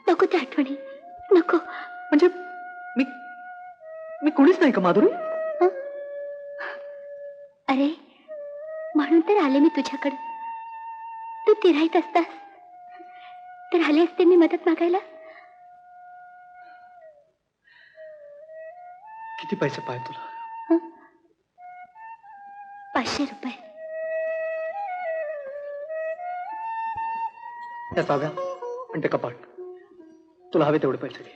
नको त्या आठवणी, नको. म्हणजे मी मी कोणीच नाही का माधुरी? अरे म्हणून तर आले मी तुझ्याकडे. तू तिराईत असतास तर आले असते मी मदत मागायला. किती पैसे पाहिजे तुला? 500 रुपये. त्या साध्या आणि ते कपाट. तुला हवे तेवढे पैसे घे.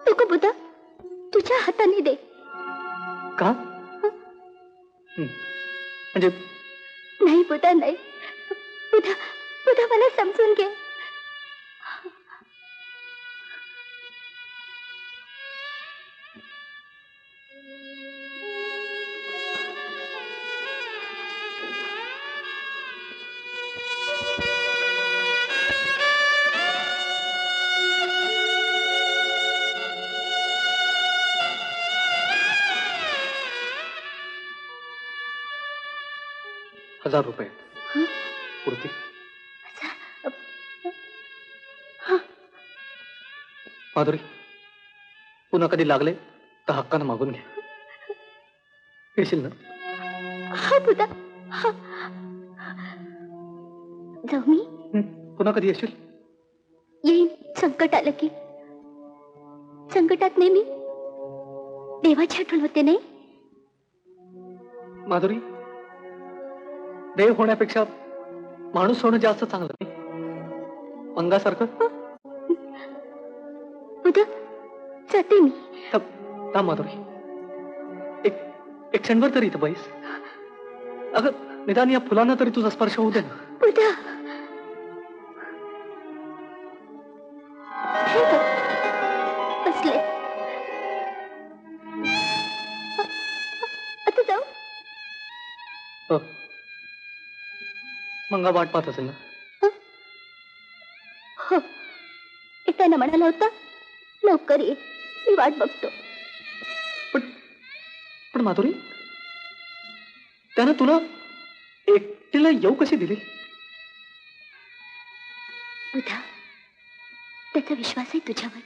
नको बुधा, तुझ्या हाताने दे. का? म्हणजे नाही बुधा, नाही. बुधा, बुधा मला समजून घे. 1000 रुपये पुरतील. माधुरी, पुन्हा कधी लागले तर हक्कानं मागून घे. येशील ना? हा बुधा, जाऊ मी. पुन्हा कधी येशील? येईन. संकट आलं की. संकटात नेहमी देवाची आठवण होते नाही. माधुरी, देव होण्यापेक्षा माणूस होणं जास्त चांगलं नाही? अंगासारखं. बुधा, जाते मी. थांब माधुरी, एक क्षणभर तरी इथं बैस. अगं निदान या फुलांना तरी तुझा स्पर्श होऊ दे ना. बुधा, हे बघ, बसले. आता जाऊ. हो. मंगा वाट पाहत असेल ना? हो, एकट्यानं म्हणाला होता लवकर ये, मी वाट बघतो. पण माधुरी, त्यानं तुला एकटीला येऊ कशी दिली? बुधा, त्याचा विश्वास आहे तुझ्यावर,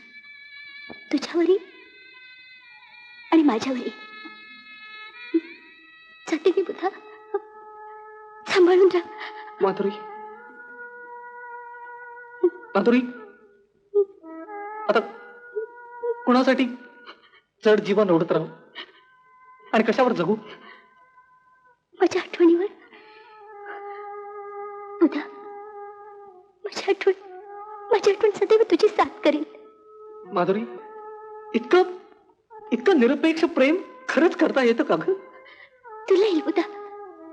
तुझ्यावरही आणि माझ्यावरही. जाते मी बुधा, सांभाळून राहा. माधुरी, माधुरी, आता कुणासाठी जड जीवन ओढत राहू आणि कशावर जगू? माझ्या आठवणीवर. बुधा, माझी आठवण सदैव तुझी साथ करेल. माधुरी, इतकं निरपेक्ष प्रेम खरंच करता येतं का ग? तुला येईल बुधा,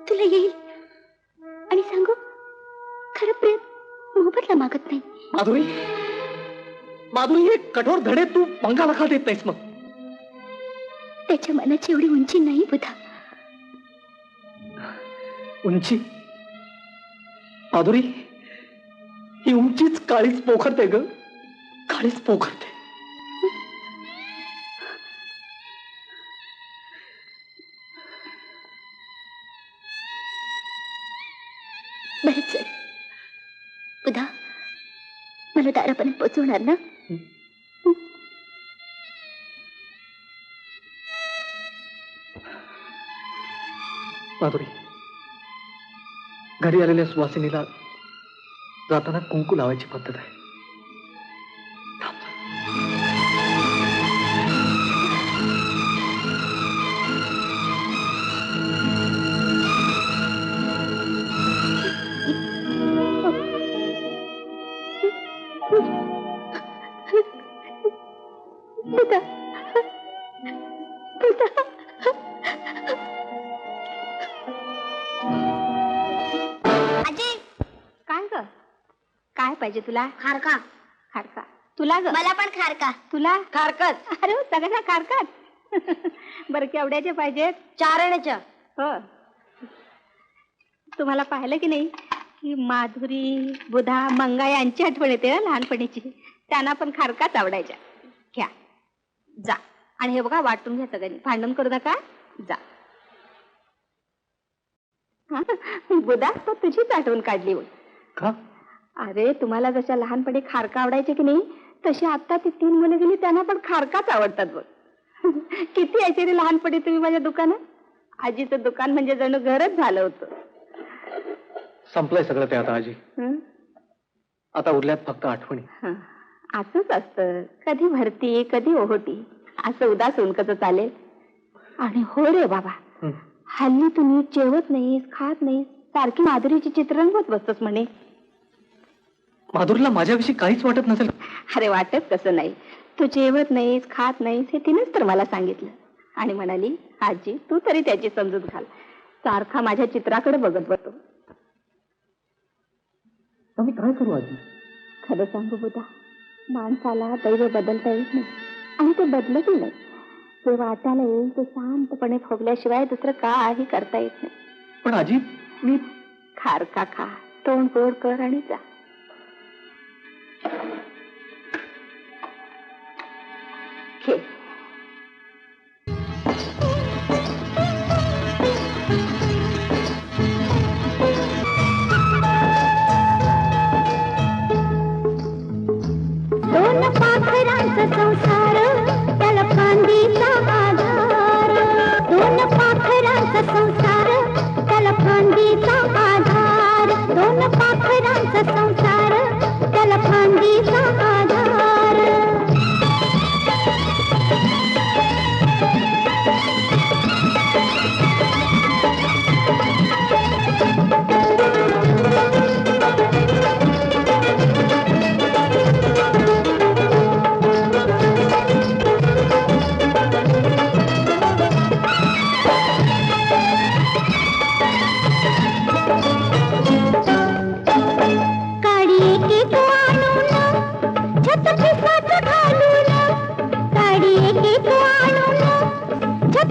तुला येईल. आणि सांगू, खरं प्रेम मोबदला मागत नाही. माधुरी, माधुरी, हे कठोर धडे तू मंगाला का देत नाहीस? मग त्याच्या मनाची एवढी उंची नाही बुधा. उंची? माधुरी, ही उंचीच काळीच पोखरते ग, काळीच पोखरते. बरं चल बुधा, मला दारापर्यंत पोचवणार ना? माधुरी, घरी आलेल्या सुवासिनीला जाताना कुंकू लावायची पद्धत आहे. बुधा, बुधा. आजी, काय ग? काय पाहिजे तुला? खारका. खारका? तुला ग? मला पण खारका. तुला खारकत? अरे सगळ्या खारकत. बरं केवढ्याचे पाहिजेत? 4 आण्याच्या. हो. तुम्हाला पाहिलं की नाही की माधुरी, बुधा, मंगा यांची आठवण येते हं लहानपणीची. त्यांना पण खारकाच आवडायच्या. घ्या, जा. आणि हे बघा, वाटून घ्या सगळ्यांनी, भांडण करू नका. जा. बुधा, तो तुझीच आठवण काढली मग. का? अरे तुम्हाला जशा लहानपणी खारका आवडायचे की नाही, तशी आता ती 3 मुलं गेली, त्यांना पण खारकाच आवडतात बघ. किती यायचे रे लहानपणी तुम्ही माझ्या दुकानात? आजीचं दुकान म्हणजे जणू घरच झालं होतं. संपलंय सगळं ते आता आजी. हं? आता उरल्यात फक्त आठवणी. हं. असंच असतं, कधी भरती कधी ओहोटी, असं उदास होऊन कसं चालेल? आणि हो रे बाबा, हल्ली तू नीट जेवत नाहीस, खात नाहीस, सारखी माधुरीची चित्र रंगवत बसतोस म्हणे. माधुरीला माझ्याविषयी काहीच वाटत नसेल? अरे वाटत कसं नाही, तू जेवत नाहीस, खात नाहीस, हे तिनेच तर मला सांगितलं. आणि म्हणाली, आजी तू तरी त्याची समजूत घाल, सारखा माझ्या चित्राकडे बघत बसतो. मी काय करू आजी? खरं सांगू बुधा, माणसाला दैव बदलता येत नाही, आणि ते बदलतही नाही. ते वाटायला येईल ते शांतपणे फोगल्याशिवाय दुसरं काही करता येत नाही. पण आजी, मी खारका खा, तोंड गोड कर आणि जा. घे.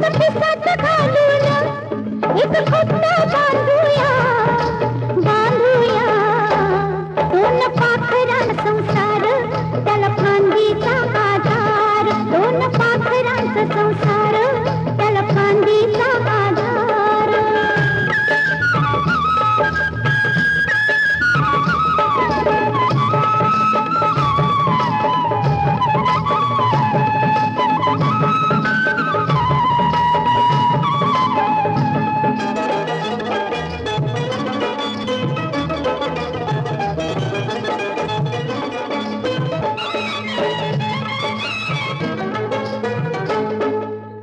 एक खिसात घालून एक खोटा बांधूया बांधूया दोन पाखरां संसार त्याला फांदीचा आधार दोन पाखरांचा संसार त्याला फांदीचा आधार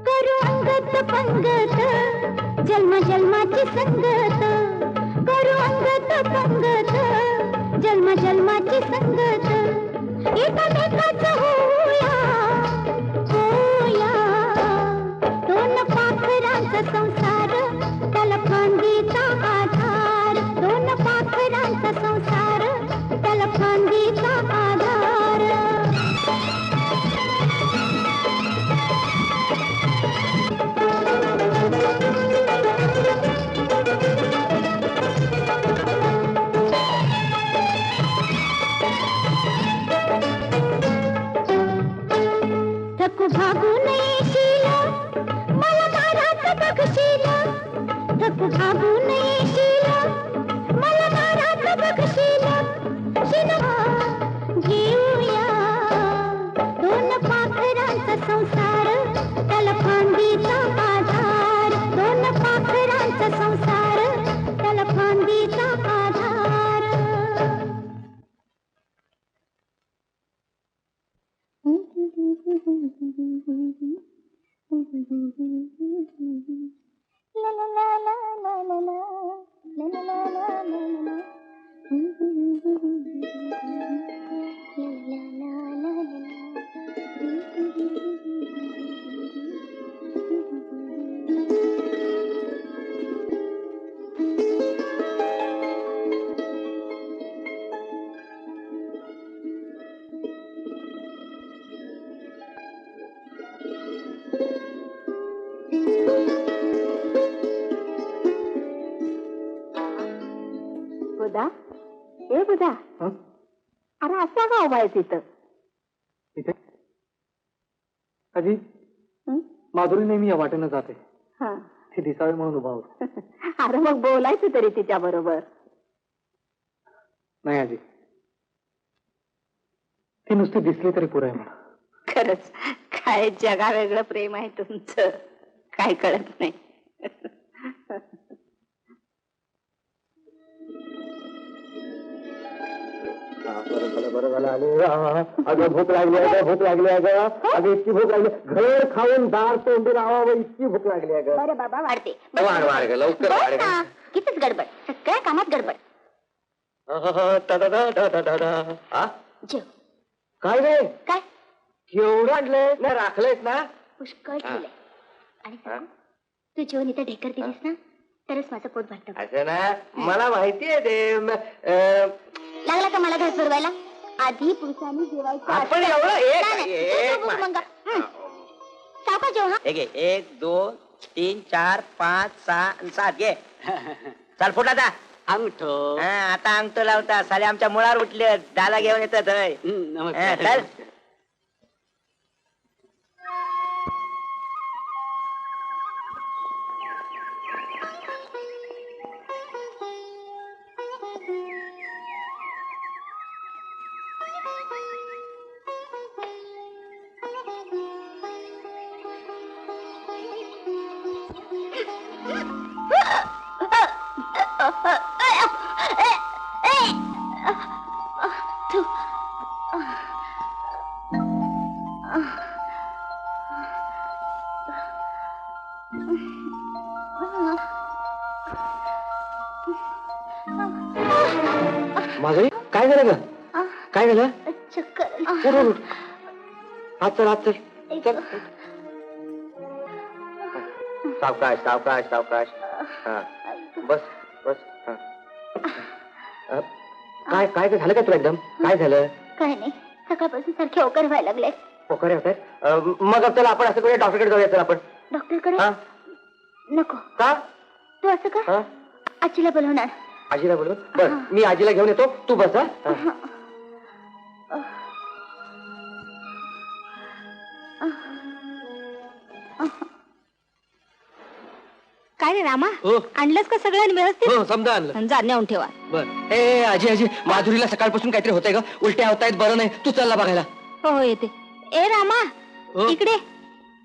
करू अंगत पंगत जन्म जन्माची संगत करू अंगत पंगत जन्म जन्माची संगत एकमेकाचं होऊया होऊया दोन पाखरांचा संसार त्याला फांदीचा आधार दोन पाखरांचा संसार त्याला फांदीचा आधार थकू भागू नये शीला मला मारात बघशीला थकू भागू नये शीला मला मारात बघशीला शिना घेऊया दोन पाखरांचा संसार त्याला फांदीचा आधार दोन पाखरांचा संसार त्याला फांदीचा आधार ला ला ला ला ला ला ला ला ला ला ला ला ला बुधा ए बुधा हं? अरे असा का उभा आहे तिथं इथे आजी हं? माधुरी नेहमी या वाटेनं जाते हा ती दिसावी म्हणून उभा होतो अरे मग बोलायचं तरी तिच्या बरोबर नाही आजी ती नुसती दिसली तरी पुरे मला खरंच काय जगा वेगळं प्रेम आहे तुमचं काय कळत नाही बरं झालं आले अगं भूक लागली अगं भूक लागली अगं अगं इतकी भूक लागली घर खाऊन दार तोंडी राहावं इतकी भूक लागली अगं बरं बाबा वाढते वाढ लवकर वाढ ग. कितीच गडबड सगळ्या कामात गडबड हा? जेव काय रे काय केवढं आणलंय ना राखलंयस ना पुष्कळ ठेवलंय आणि सांग, तू जेवण इथं ढेकर दिलीस ना तरच माझं पोट भरतं असं ना मला माहितीये ते लागला का मला घास भरवायला आधी पुरुषांनी जेवायचं आपण असतं. एवढं एक- नाही, नाही, एक तू बघ मग. सावकाश जेव हा एक घे. 1 2 3 4 5 6 7 घे चल फुट आता अंगठो आता अंगतो लावता साले आमच्या मुळावर उठले दादा घेऊन येतात होय. चल माझं काय झालं ग काय झालं चक्कर उठ उठ उठ. हात चल हात चल चल सावकाश सावकाश सावकाश हा बस बस हा. काय काय झालं का तुला एकदम काय झालं काय नाही सकाळपासून सारखे ओकर व्हायला लागले पोखरे होत मग चला आपण असं करूया डॉक्टरकडे जाऊया चल आपण डॉक्टरकडे हा? नको. का? तू असं कर, हा? आजीला बोलवणार. आजीला बोलव. बर, मी आजीला घेऊन येतो, तू बस. हा? काय रे रामा, हो. आणलंस का सगळं व्यवस्थित? हो समजा आणलं. जा नेऊन ठेवा. बर ए आजी, माधुरीला सकाळपासून काहीतरी होतंय ग, उलट्या होतायत, बरं नाही. तू चालला बघायला. हो हो येते. ए रामा, हो. इकडे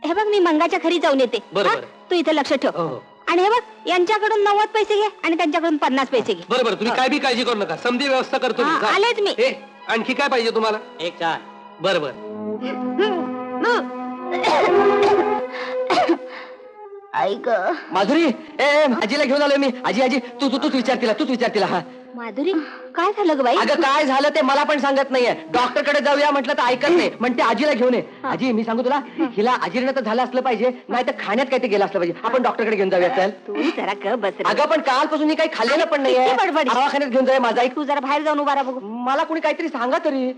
हे बघ, मी मंगाच्या घरी जाऊन येते. बरं, हा? बरं. तू इथे लक्ष ठेव. हो हो आणि हे बघ, यांच्याकडून 90 पैसे घे आणि त्यांच्याकडून 50 पैसे घे. बरं बरं, तुम्ही काय बी काळजी करू नका, समधी व्यवस्था करतो मी. हा, जा. आलेच मी. ए, आणखी काय पाहिजे तुम्हाला? एक चहा. बरं बरं. आई ग, माधुरी, आजीला घेऊन आलोय मी. आजी, तूच विचार तिला. हा? माधुरी, काय झालं ग बाई? अगं काय झालं ते मला पण सांगत नाहीये. डॉक्टरकडे जाऊया म्हटलं तर ऐकत नाही, म्हणते आजीला घेऊन ये. आजी, मी सांगू तुला, हिला अजीर्ण तर झालं असलं पाहिजे, नाही तर खाण्यात काही ते गेलं असलं पाहिजे. आपण डॉक्टरकडे घेऊन जाऊया. चल. तू जरा ग बस रे. अगं पण कालपासून मी काही खाल्लेलं पण नाहीये. किती बडबड. दवाखान्यात घेऊन जाऊया. माझा ऐक. तू जरा बाहेर जाऊन उभा राहा बघू. मला कोणी काहीतरी सांगा तरी.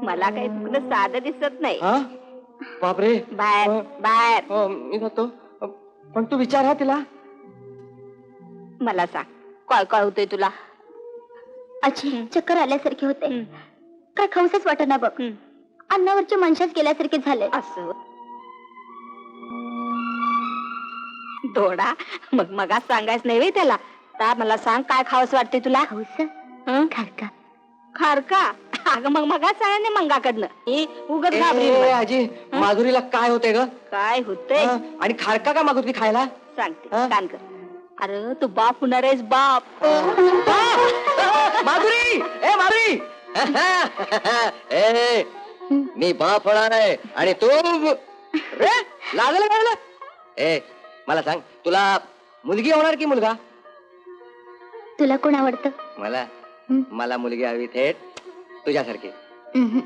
मला काही तुला साधं दिसत नाही. हा? बापरे. बाहेर बाहेर. मी जातो. पण तू विचार. हा तिला. मला सांग, काय काय होतंय तुला? आजी चक्कर आल्यासारखे होते. काय खाऊसच वाटत ना बघ. अन्नावरचे मनशाच गेल्यासारखे झाले. असं थोडा मग सांगायच नाही व्हय त्याला. ता मला सांग, काय खावंस वाटते तुला? खाऊस हं? खारका. खारका? अगं मग सांगा मंगाकडनं. उगत घाबरी. आजी, माधुरीला काय होतंय ग? काय होतंय आणि खारका का मागवत मी खायला? सांगते, हं? कान कर. अरे तू बाप होणार आहेस, बाप. माधुरी, माधुरी. मी बाप होणार आहे आणि तू लागलं. मला सांग, तुला मुलगी होणार की मुलगा? तुला कोण आवडतं? मला मुलगी हवी, थेट तुझ्यासारखी. हं?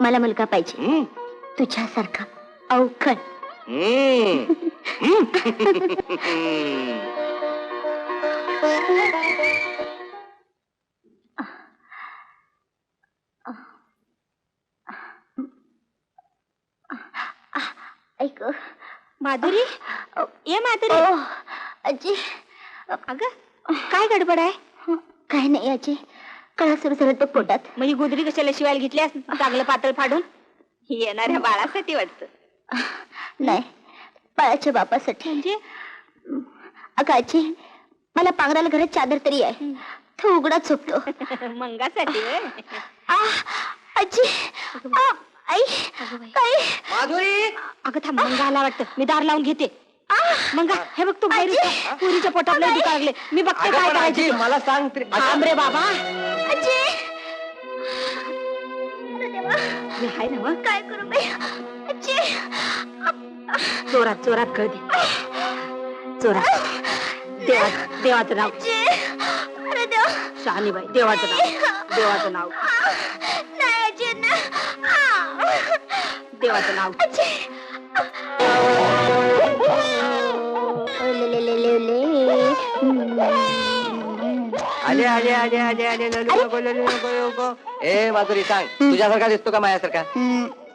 मला मुलगा पाहिजे, हं? तुझ्यासारखा अवखळ. ऐक माधुरी, ये माधुरी. आजी, अगं काय गडबड आहे? काय नाही आजी, कळा सुरू झालं तो पोटात. म्हणजे गुदरी कशाला शिवायला घेतल्यास चांगलं पातळ फाडून? येणाऱ्या बाळासाठी वाटतं. नाही, बाळाच्या बापासाठी. म्हणजे अगं आजी, मला पांघराला घरात चादर तरी आहे, तो उघडाच झोपतो. मंगासाठी व्हय? आजी, आई, काय? माधुरी, अगं थांब, मंगा आला वाटतं. मी दार लावून घेते. मंगा, हे बघ, तू बाहेर होता. पुरीच्या पोटात लय दुखावले. मी बघते अगं काय पण आजी, करायचं. मला सांग तरी. थांब रे बाबा. आजी, मी हाय ना मग. काय करू बाई? आजी, जोरात जोरात कळ दे. जोरात. देवाचं नाव. आजी, अरे देवा. शहाणी बाई, देवाचं नाव. देवाचं नाव. नाही आजी, देवाचं नाव. आले. माधुरी, सांग, तुझ्यासारखा दिसतो का माझ्यासारखा?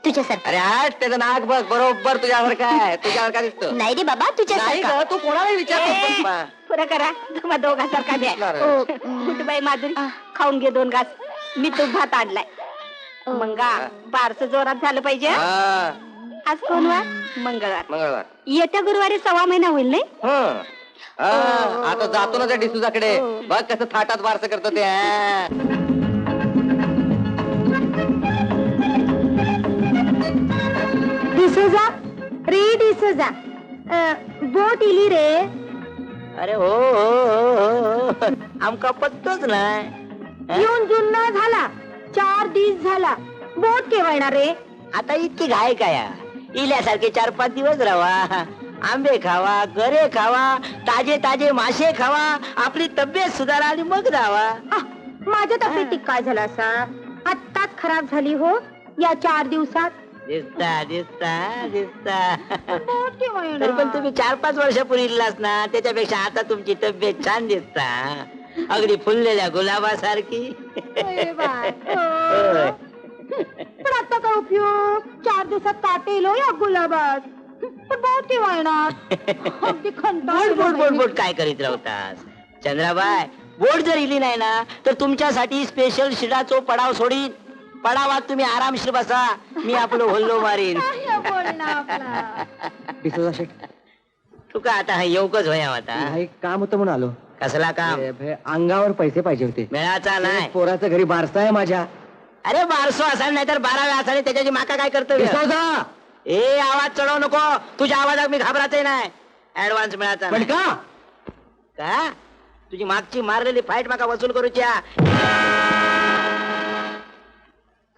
तुझ्यासारखा. अरे आज त्याचं नाक बघ, बरोबर तुझ्यासारखा आहे. तुझ्यासारखा दिसतो. नाही रे बाबा, नाही तुझ्यासारखा. ग, तू कोणालाही विचार. पुरं करा, तुम्हा दोघांसारखा द्या. बरं. गुटबाई माधुरी, खाऊन घे 2 घास. मी तूप भात आणलाय. मंगा, बारस जोरात झालं पाहिजे. आज कोण वार? मंगळवार. येत्या गुरुवारी 1/2 महिना होईल नाही? आता जातो ना त्या डिसूजाकडे. बघ कसं थाटात वारस करतो ते. डिसोजा रे, डिसोजा. बोट इली रे. अरे हो आमका पत्तोच नाही. येऊन जुन्ना झाला. 4 दिवस झाला. बोट केव्हा येणार रे? आता इतकी घाय काय? इल्यासारखे 4-5 दिवस राहा. आंबे खावा, गरे खावा, ताजे ताजे मासे खावा, आपली तब्येत सुधारा आणि मग जावा. माझ्या तब्येतीत काय झालं असा? आत्ताच खराब झाली हो या 4 दिवसात. दिसता बोट केव्हा तरी येणार? पण तुम्ही 4-5 वर्षापूर्वी इल्लास ना, त्याच्यापेक्षा आता तुमची तब्येत छान दिसता. अगदी फुललेल्या गुलाबासारखी. अरे बाय. पण आता काय उपयोग? 4 दिवसात काटे येलो या गुलाबात. पण बहुत ती वळणार अगदी बोट बोट बोट खंत बोट काय करीत राहतास चंद्राबाई? बोट जर इली नाही ना तर तुमच्यासाठी स्पेशल शिडाचो पडाव सोडीन. पडावात तुम्ही आरामशीर बसा, मी आपलं होल्लो मारीन. डिसोजा शेठ, तुका आता हा येऊकच होया आता. हा एक काम होतं म्हणून आलो. कसला काम? अंगावर पैसे पाहिजे होते. मिळाचा नाही. पोराचं घरी बारसा आहे माझ्या. अरे 1200 असाल नाही तर 12 असाल, त्याच्याची माका काय कर्तव्य? डिसोजा, ए आवाज चढवू नको, तुझ्या आवाजात मी घाबराचे नाही. ऍडव्हान्स मिळाचा पण नाही. का? का तुझी मागची मारलेली फाईट माका वसूल करूच्या.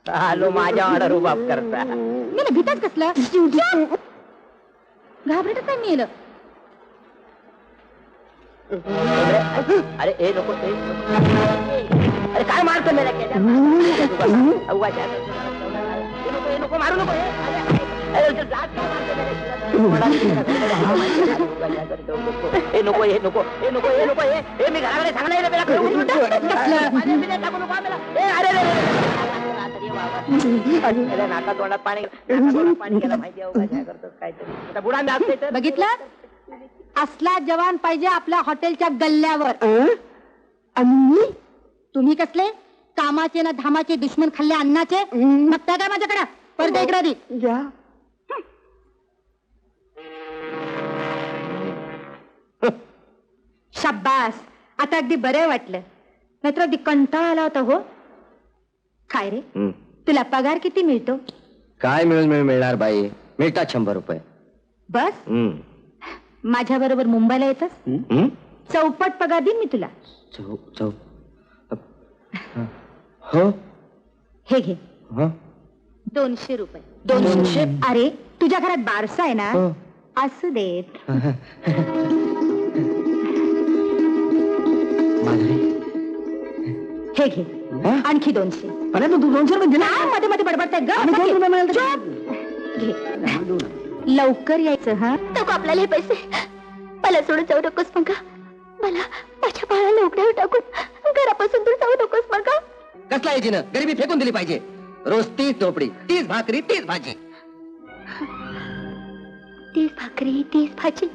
आलो माझ्या ऑर्डर रुबाब करता. मी भीताच कसलं घाबरटच नाही मी अरे ए नको ए नको. अरे काय मारतो मेला नको मारू नको. ए नको ए नको ए नको ए नको ए मी घराकडे सांगणार अरे नाका तोंडात पाणी गेला माहिती आहे काय करतो काहीतरी बुडा दाखते. बघितलं असला जवान पाहिजे आपल्या हॉटेलच्या गल्ल्यावर. आणि तुम्ही कसले कामाचे ना धामाचे दुश्मन खाल्ले अन्नाचे. मग त्या काय माझ्याकडे परत इकडे आधी. शाब्बास, आता अगदी बरं वाटलं, नाहीतर अगदी कंटाळा आला होता. हो काय रे, तुला पगार किती मिळतो? काय मिळणार बाई? मिळतात 100 रुपये. बस माझ्या बरोबर मुंबईला येतस, चौपट पगार देईन मी तुला. हो, हे घे 200 रुपये. 200? अरे तुझ्या घरात बारसा आहे ना, असू देत. हे घे आणखी 200. तू 200 रुपये दिला? मध्ये मध्ये बडबडतायत घे. लवकर यायचं. हा नको आपल्याला हे पैसे. मला सोडून जाऊ नकोस मग. मला माझ्या बाळाला उघड्यावर टाकून घरापासून दूर जाऊ नकोस मग. कसला यायची गरिबी फेकून दिली पाहिजे. रोज 30 झोपडी, 30 भाकरी, 30 भाजी. 30 भाकरी 30 भाजी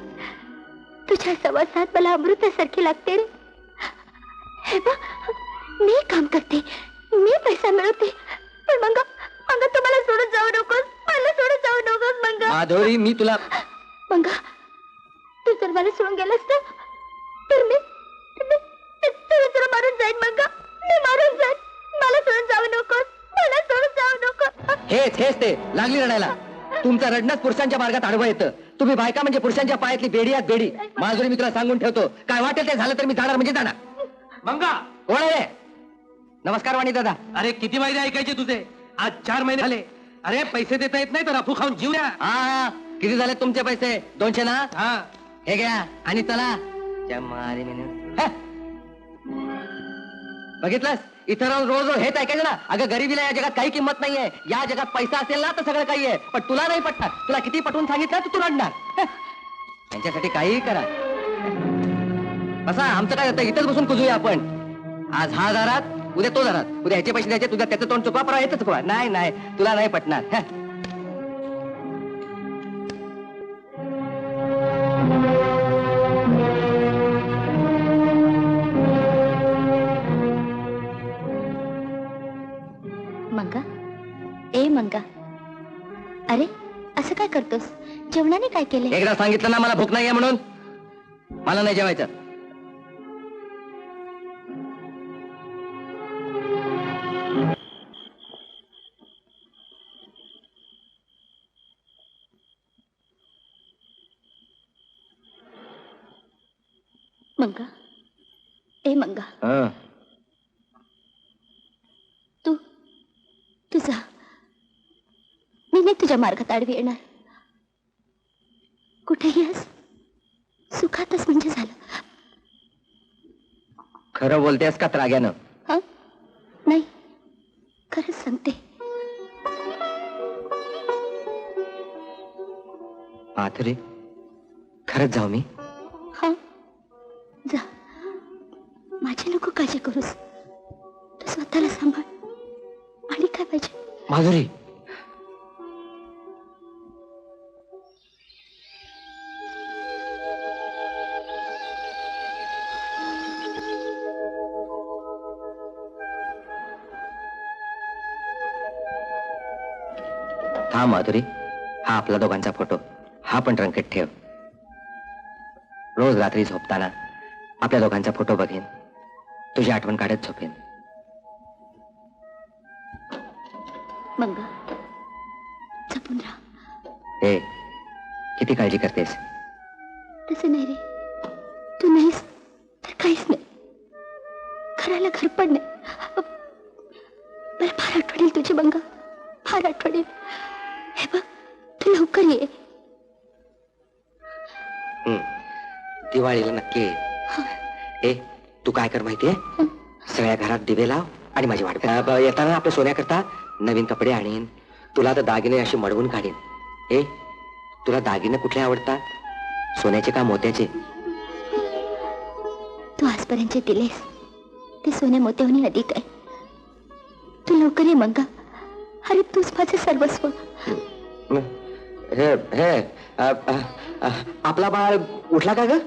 तुझ्या सवासात मला अमृतासारखी लागते रे. हे बघ, मी काम करते, मी पैसा मिळवते, पण मग तू मला सोडून जाऊ नकोस. मला सोडून जाऊ नकोस मंगा. माधुरी, मी तुला मंगा, तू जर मला सोडून गेलास तर मी तुला मारून जाईन मंगा. मी मारून जाईन. मला सोडून जाऊ नकोस. मला सोडून जाऊ नकोस. हेच ते लागली रडायला. तुमचं रडणंच पुरुषांच्या मार्गात आडवं येतं. तुम्ही बायका म्हणजे पुरुषांच्या पायातली बेडी आत बेडी. माधुरी, मी तुला सांगून ठेवतो, काय वाटेल ते झालं तर मी जाणार म्हणजे जाणार. मंगा, कोण आहे? नमस्कार वाणी दादा. अरे किती महिने ऐकायचे तुझे? आज 4 महिने झाले. अरे पैसे देता येत नाही तर अफू खाऊन जीव द्या. हा, किती झाले तुमचे पैसे? 200 ना? हा, हे घ्या आणि चला. बघितलंस, इथं राहून रोज हेच ऐकायचं ना. अगं गरिबीला या जगात काही किंमत नाहीये. या जगात पैसा असेल ना तर सगळं काही आहे. पण तुला नाही पटणार. तुला किती पटवून सांगितलं तर तू रडणार. त्यांच्यासाठी काहीही करा. बसा, आमचं काय होतं, इथंच बसून कुजूया आपण. आज हा दारात, उद्या तो दारात. उद्या ह्याचे पैसे द्यायचे, तुझ्या त्याचं तोंड चुकवा, परवा येतं चुकवा. नाही, तुला नाही पटणार. मंगा, ए मंगा, अरे असं काय करतोस? जेवणाने काय केलंय? एकदा सांगितलं ना मला भूक नाहीये म्हणून. मला नाही जेवायचं. मंगा, ए मंगा, तू जा. मी नाही तुझ्या मार्गात आडवी येणार. कुठेही आहेस, सुखातच म्हणजे झालं. खरं बोलतेस का त्राग्यानं? हा, नाही, खरंच सांगते. माधुरी, खरंच जाऊ मी? हा, जा. माझी नको काळजी करूस. तू स्वतःला सांभाळ. आणि काय पाहिजे? माधुरी, हा माधुरी, हा आपला दोघांचा फोटो, हा पण रंकेत ठेव. रोज रात्री झोपताना आपल्या दोघांचा फोटो बघेन, तुझी आठवण काढत झोपेन. मंगा जपून राहा. हे किती काळजी करतेस? तसं नाही रे, तू नाहीस तर काहीच नाही. घराला घर पण नाही. मला फार आठवण येईल तुझी मंगा, फार आठवण येईल. हे बघ, तू लवकर ये. दिवाळीला नक्की ये. ए, तू काय कर माहितीये, सगळ्या घरात दिवे लाव आणि माझी वाट बघ. येताना आपल्या सोन्याकरता नवीन कपडे आणीन, तुला तर दागिने अशी मडवून काढीन. ए, तुला दागिने कुठले आवडतात, सोन्याचे का मोत्याचे? तू आजपर्यंत दिलेस ते सोन्या मोत्याहून अधिक आहे. तू लवकर ये मंगा. अरे तूच माझे सर्वस्व. हे हे आपला बाळ उठला का ग?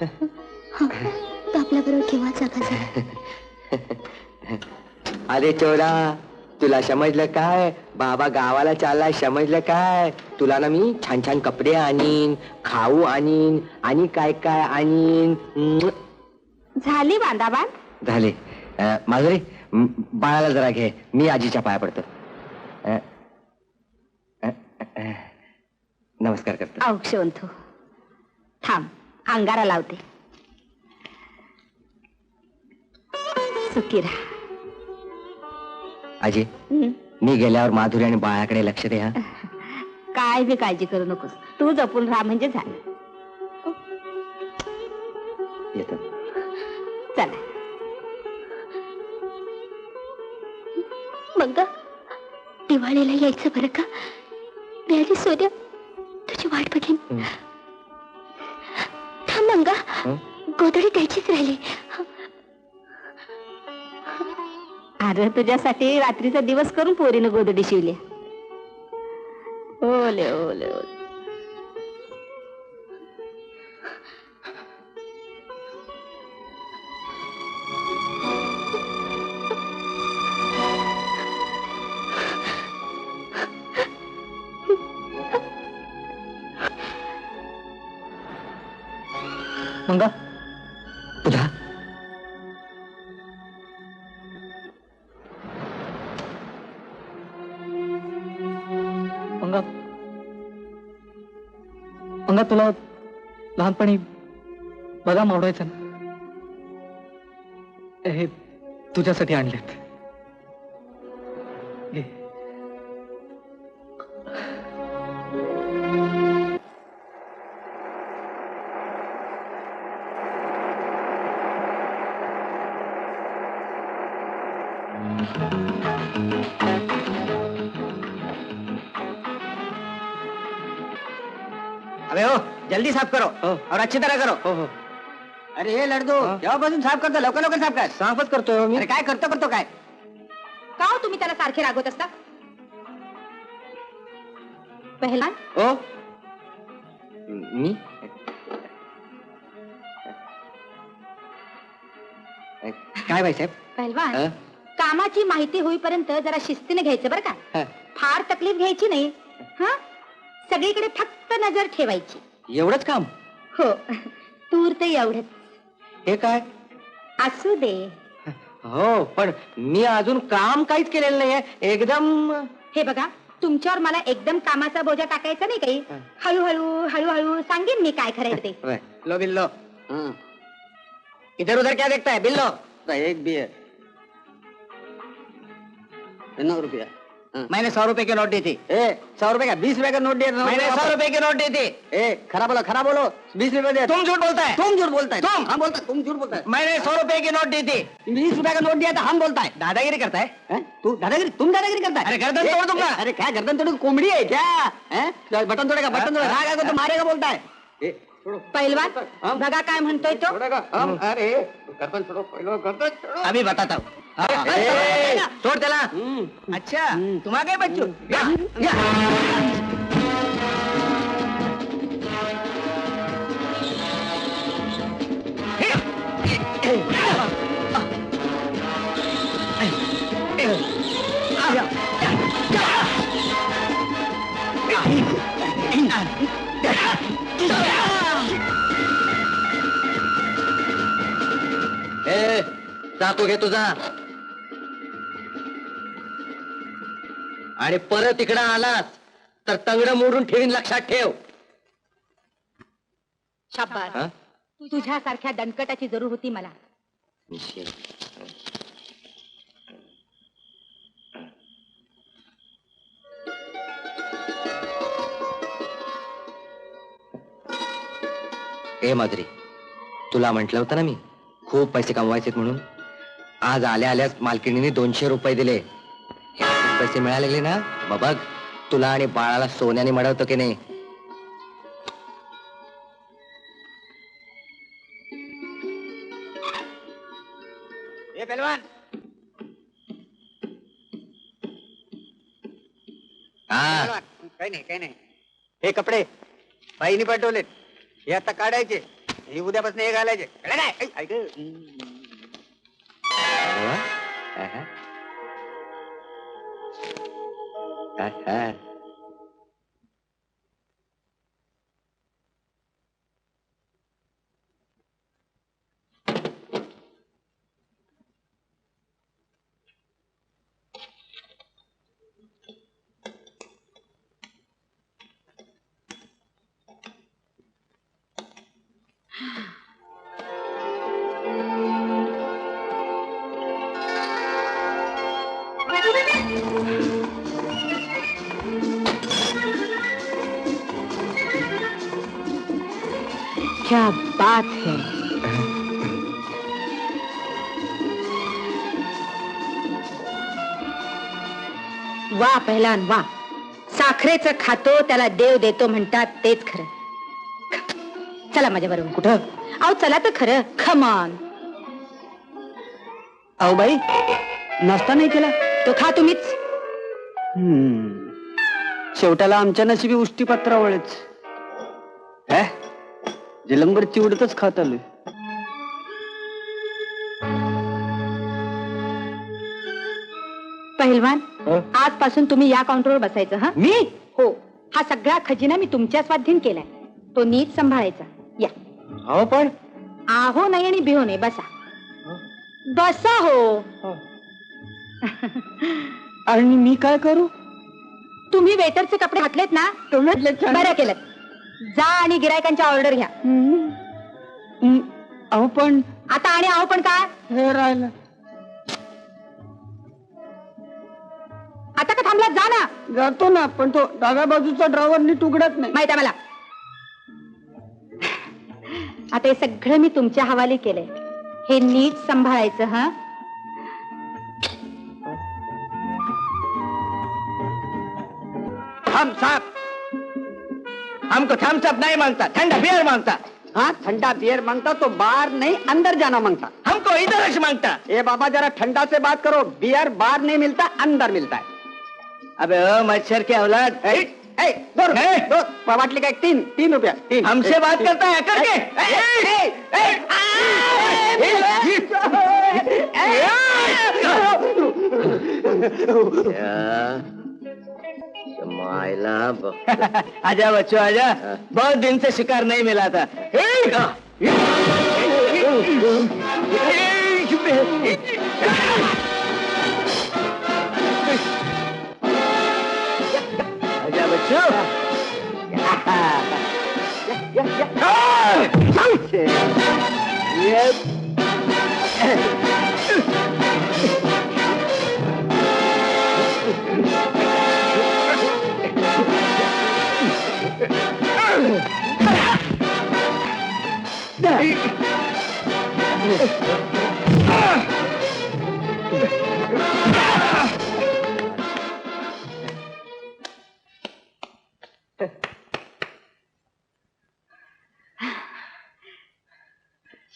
तो आपल्या बरोबर केव्हा जागा झाला. अरे चोरा, तुला समजलं काय? बाबा गावाला चाललाय, समजलं काय? तुला ना मी छान छान कपडे आणीन, खाऊ आणीन आणि काय काय आणीन. झाली बांधाबांध. झाले. माधुरी, बाळाला जरा घे, मी आजीच्या पाया पडतो. नमस्कार करतो. औक्षवंतो थांब, अंगारा लावते. सुखी राहा. आजी, मी गेल्यावर माधुरी आणि बाळाकडे लक्ष दे. हा, काय बी काळजी करू नकोस, तू जपून राहा म्हणजे झालं. येतो. चला मंगा, दिवाळीला यायचं बरं का? मी आधी सोन्या तुझी वाट बघेन. थांब मंगा, गोधडी द्यायचीच राहिली. अरे तुझ्यासाठी रात्रीचा दिवस करून पोरीनं गोधडी शिवली. ओले ओले ओले. मंगा, तुझा मंगा, मंगा तुला लहानपणी बदाम आवडायचं ना? हे तुझ्यासाठी आणलेत. घे. अबे हो, जल्दी साफ करो और अच्छी तरह करो. हो हो, अरे हे लडदू, केव्हापासून साफ करतो? लवकर लवकर साफ कर. साफच करतोय मी. अरे काय करतो काय? का हो तुम्ही त्याला सारखे रागवत असता? पहिलान ओ, मी काय बाई साहेब? पहिलवान, अ? कामाची माहिती होईपर्यंत जरा शिस्तीने घ्यायचं बरं का? हा. फार तकलीफ घ्यायची नाही. हा, सगळीकडे फक्त नजर ठेवायची. एवढंच काम? हो, तूर ते एवढंच. हे काय? असू दे. हो, पण मी अजून काम काहीच केलेलं नाहीये. एकदम हे बघा, तुमच्यावर मला एकदम कामाचा बोजा टाकायचा नाही काही. हळूहळू हळूहळू सांगेन मी काय करायचं ते. वय. लो बिल्लो. इधर उधर क्या देखता है? बिल्लो. एक भी है 9 रुपया. मैंने 100 रुपए की नोट दी थी. 100 रुपए का 20 रुपए का नोट दिया. मैंने 100 रुपए की नोट दी थी. खरा बोलो 20 रुपए दिया. तुम झूठ बोलता है. तुम झूठ बोलता है. तुम. हम बोलता है, तुम झूठ बोलता है. मैंने 100 रुपए की नोट दी थी. 20 रुपए का नोट दिया था, हम बोलता है. दादागिरी करता है. तुम दादागिरी करता है. अरे गर्दन तोड़ दूंगा. अरे क्या गर्दन तोड़, कोमड़ी है क्या? बटन तोड़ेगा, बटन तोड़ेगा. राग तो मारेगा बोलता है. पहिलवान, बघा काय म्हणतोय तो. अरे गर्दन छोड़ो, पहले गर्दन छोड़ो. अभी बताता हूँ. छोड़ चला. अच्छा, तुम आ गए बच्चों. ए चाकू घे तुझा आणि परत इकडं आलास तर तंगड मोडून ठेवीन, लक्षात ठेव. शाबास. हा? तुझ्यासारख्या दणकटाची जरूर होती मला. ए माधुरी, तुला म्हटलं होतं ना मी खूप पैसे कमवायचे म्हणून. आज आल्या आल्याच मालकिणीने 200 रुपये दिले. हे पैसे मिळायला लागले ना, मग बघ तुला आणि बाळाला सोन्याने मडवतो की नाही. ए पहलवान, हा काही नाही. हे कपडे बाईनी पाठवलेत, हे आता काढायचे, हे उद्यापासून हे घालायचे. कळलं काय? ऐक. अरे वा. आहा. आहा. क्या बात है. वा पहिलान वा. साखरेचं खातो त्याला देव देतो म्हणतात तेच खरं. चला माझ्या बरोबर. कुठं? अहो चला तर खरं. खमॉन. अहो बाई, नाश्ता नाही केला? तो खा तुम्हीच. शेवटाला आमच्या नशिबी उष्टी पत्रावळच. जलंबर चिवडतच खात आलोय. पहिलवान, आजपासून तुम्ही या काउंटरवर बसायचं. हा मी? हो. हा सगळा खजिना मी तुमच्या स्वाधीन केलाय. तो नीट सांभाळायचा. या. अहो पण आहो नाही आणि बिहो नाही. बसा बसा. हो. आणि मी काय करू? तुम्ही वेटरचे कपडे घातलेत ना, बरं केलं. जा आणि गिरायकांच्या ऑर्डर घ्या. अहो पण आता आणि आहो पण काय? हे राहिलं. आता का थांबलात? जा ना. जातो ना, पण तो डाव्या बाजूचा ड्रायव्हर नीट उघडत नाही. माहित आहे मला. आता हे सगळं मी तुमच्या हवाली केलंय. हे नीट सांभाळायचं. हा हम साहब, हमको थम्स अप नहीं मांगता, ठंडा बियर मांगता. हाँ, ठंडा बियर मांगता तो बाहर नहीं अंदर जाना मांगता. हमको इधर से मांगता. ए बाबा जरा ठंडा से बात करो. बियर बाहर नहीं मिलता, अंदर मिलता है. अबे ओ मच्छर के औलाद, दो बाटली का 3 रुपया. 3. हमसे बात करता है करके. आजा बच्चों आजा, बहुत दिन से शिकार नहीं मिला था. आजा बच्चों.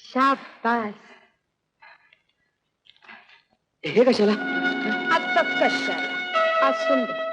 शाबास. हे कशाला? आता कशाला असून दे.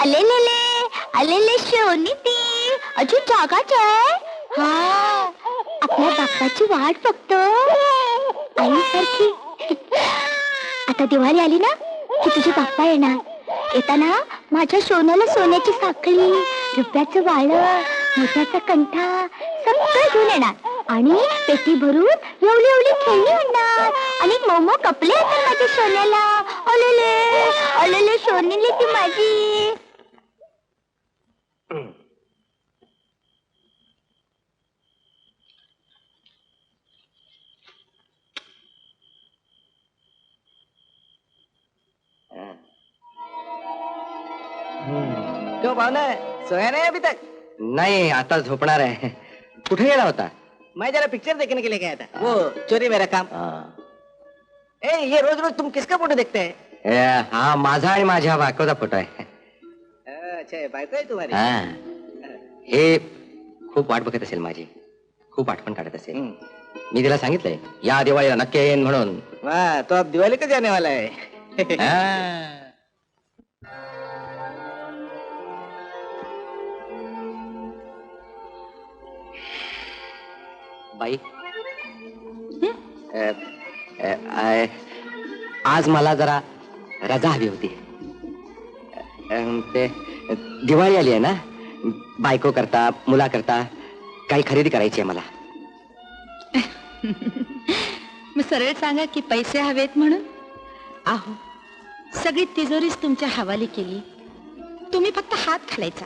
आलेले शोनी ती अजून जागाच आहे. हा आपल्या बाप्पाची वाट बघतो आईसारखी. आता दिवाळी आली ना की तुझे बाप्पा येणार. येताना माझ्या सोन्याला सोन्याची साखळी, रुपयाचं वाळ, मोत्याचा कंठा सगळं घेऊन येणार आणि पेटी भरून एवढी एवढी खेळणी आणणार आणि मोमो कपले आणणार माझ्या सोन्याला. अलेले सोनीले ती माझी. क्यों पाहुणे सोया नहीं अभी तक? नहीं, आता झोपणार आहे. कुठे गेला होता? मैं जरा पिक्चर देखने के लिए गया था. वो चोरी मेरा काम. ए ये रोज रोज तुम किसका फोटो देखते हैं? हा माझा आणि माझ्या बायकोचा फोटो आहे. अच्छा बायको आहे तुम्हारी? हे खूप वाट बघत असेल माझी, खूप आठवण काढत असेल. मी तिला सांगितलंय या दिवाळीला नक्की येईन म्हणून. वाह, तो अब दिवाळी कधी आने वाला है? बाई आज मला जरा रजा हवी होती. ते दिवाळी आली आहे ना, बायको करता मुला करता काही खरेदी करायची आहे मला. मग सरळ सांगा की पैसे हवेत म्हणून. आहो सगळी तिजोरीच तुमच्या हवाली केली. तुम्ही फक्त हात घालायचा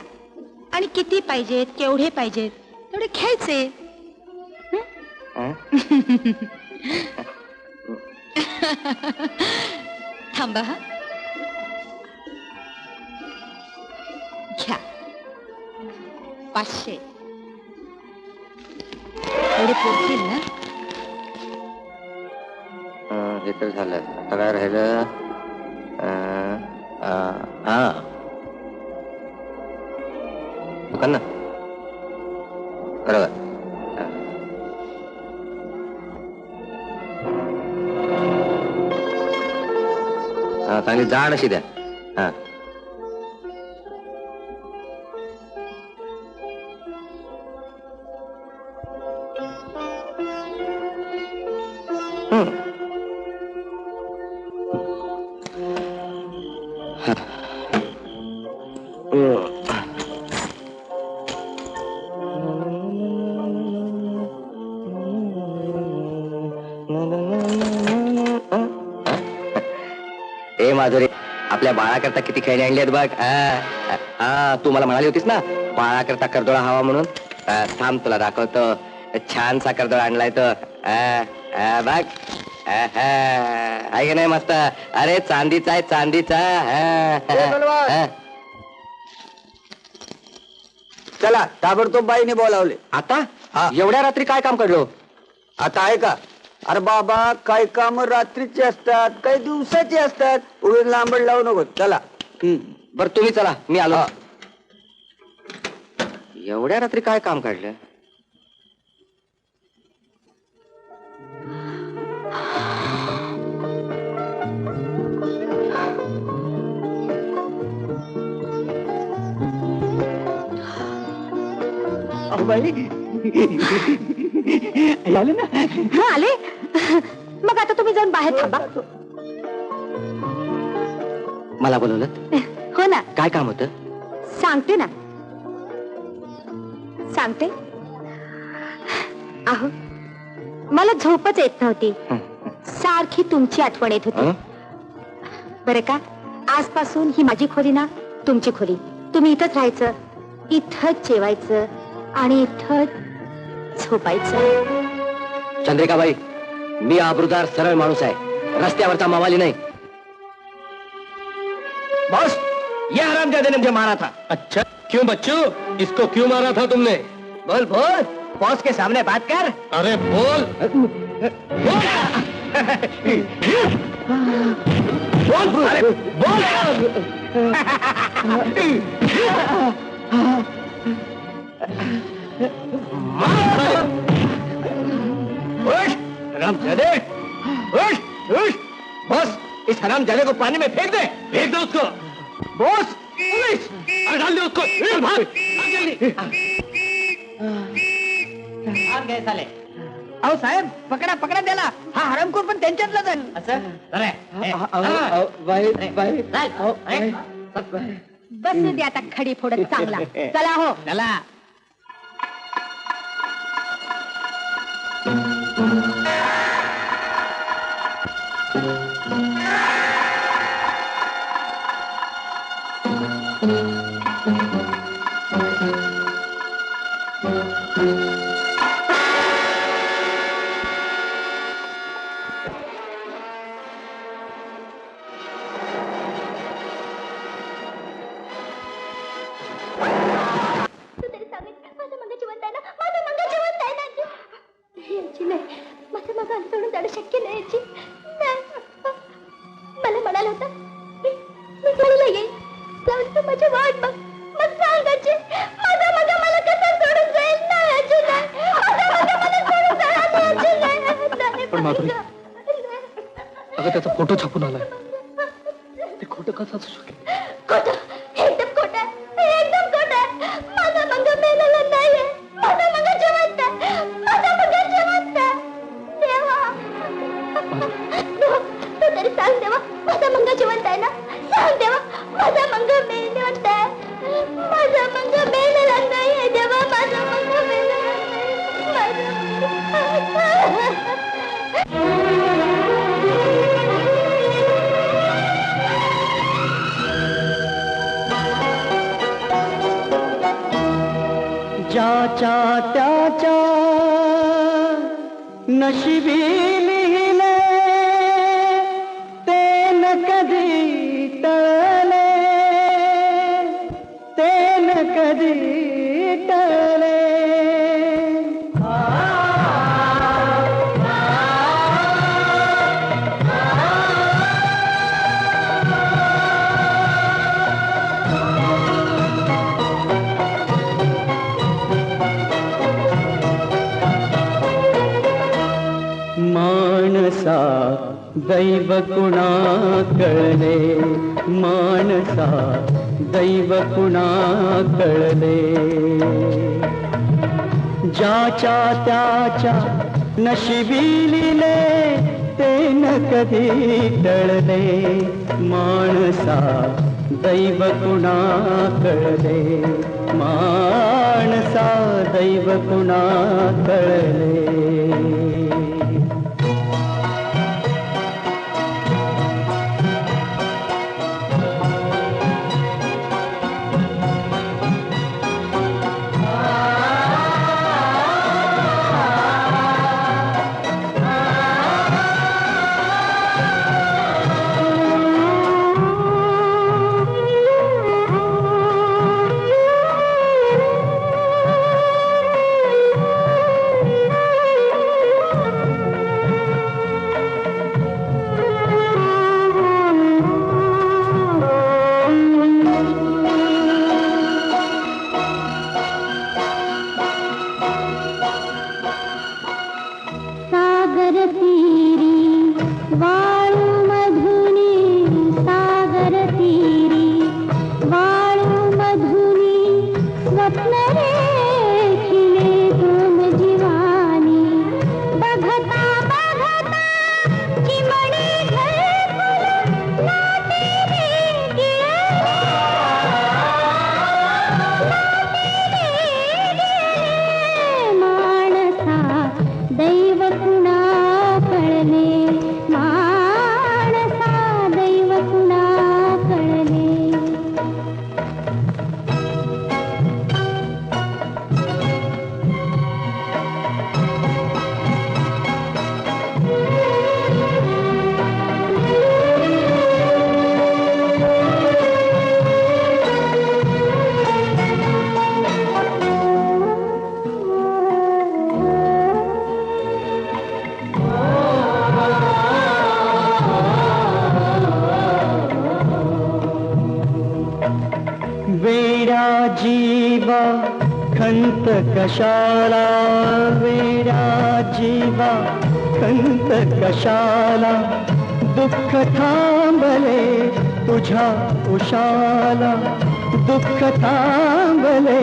आणि किती पाहिजेत केवढे पाहिजेत तेवढे घ्यायचे. थांबा हा, घ्या 500. एवढे पुरतील ना? हे तर झालं. आता काय राहिलं? हा दुकान ना, बरोबर. हा चांगली जाड अशी द्या. हा ए माधुरी, आपल्या बाळाकरता किती खेळणी आणली आहेत बघ. तू मला म्हणाली होतीस ना बाळाकरता करदोळा हवा म्हणून. थांब तुला दाखवतो. छानसा करदोळा आणलाय तो. बघ आहे नाही मस्त. अरे चांदीचा आहे, चांदीचा. चला ताबडतोब बाईने बोलावले. आता एवढ्या रात्री काय काम करलो? आता आहे का? अरे बाबा काही काम रात्रीचे असतात, काही दिवसाचे असतात. उडून लांबड लावू नको. चला. बर तुम्ही चला, मी आलो. एवढ्या रात्री काय काम काढलं? बाई आले ना? हा आले. मग आता तुम्ही जाऊन बाहेर थांबा. मला बोलवलं? हो ना, काय काम होतं? सांगते ना, सांगते. अहो मला झोपच येत नव्हती. सारखी तुमची आठवण येत होती. बरं का, आजपासून ही माझी खोली ना तुमची खोली. तुम्ही इथंच राहायचं, इथंच जेवायचं आणि इथंच झोपायचं. चंद्रिकाबाई, मी आबरूदार सरळ माणूस आहे, रस्त्यावरचा मावाली नाही. बॉस, ये हरामजादे ने मुझे मारा था. अच्छा क्यों बच्चू, इसको क्यों मारा था तुमने? बोल बोल, बॉस के सामने बात कर. अरे बोल. बोल अरे बोल. हरामजादे, बॉस इस हरामजादे को पानी में फेंक दे. फेंक दो उसको. बॉस पोलीस अरे डाल दे उसको चल भाग जल्दी घे चाले अहो साहेब पकडा पकडा त्याला हा हरामखोर पण त्यांच्यातलाच आहे असं अरे बसू दे आता खडी फोडत चांगला चला हो त्याला तू तरी सांग माझा मंगा जिवंत आहे ना माझा मंगा जिवंत आहे ना याची नाही माझं मग अंत सोडून जाणं शक्य नाही याची नाही मला म्हणाल होतं मी घरीला येईल जाऊन तू माझी वाट बघ मग सांगायचे माझा मग मला कसं सोडून जाईल नाही याची नाही माझा मग मला सोडून जाणार याची नाही पण माधुरी अगं त्याचा फोटो छापून आलाय ते खोटं कसं असू शकेल खोटं एकदम खोटं एकदम खोटं माझा मंग मेलेला नाहीये माझा मंग जिवंत आहे माझा मंग जिवंत आहे देवा देवा तू तरी सांग देवा माझा मंग जिवंत आहे ना सांग देवा माझा मंग जिवंत आहे माझा मंग मेलेला नाहीये देवा माझा मंग मेलेला ज्याच्या त्याच्या नशिबी लिहिले ते न कधी टळले ते न कधी टळले मानसा दैव कुणा कळले मानसा दैव कुणा कळले ज्याच्या त्याच्या नशिबी लिहिले ते न कधी टळले मानसा दैव कुणा कळले मानसा दैव कुणा कळले जीवा खंत कशाला वेड्या जीवा खंत कशाला दुःख थांबले तुझ्या उशाला दुःख थांबले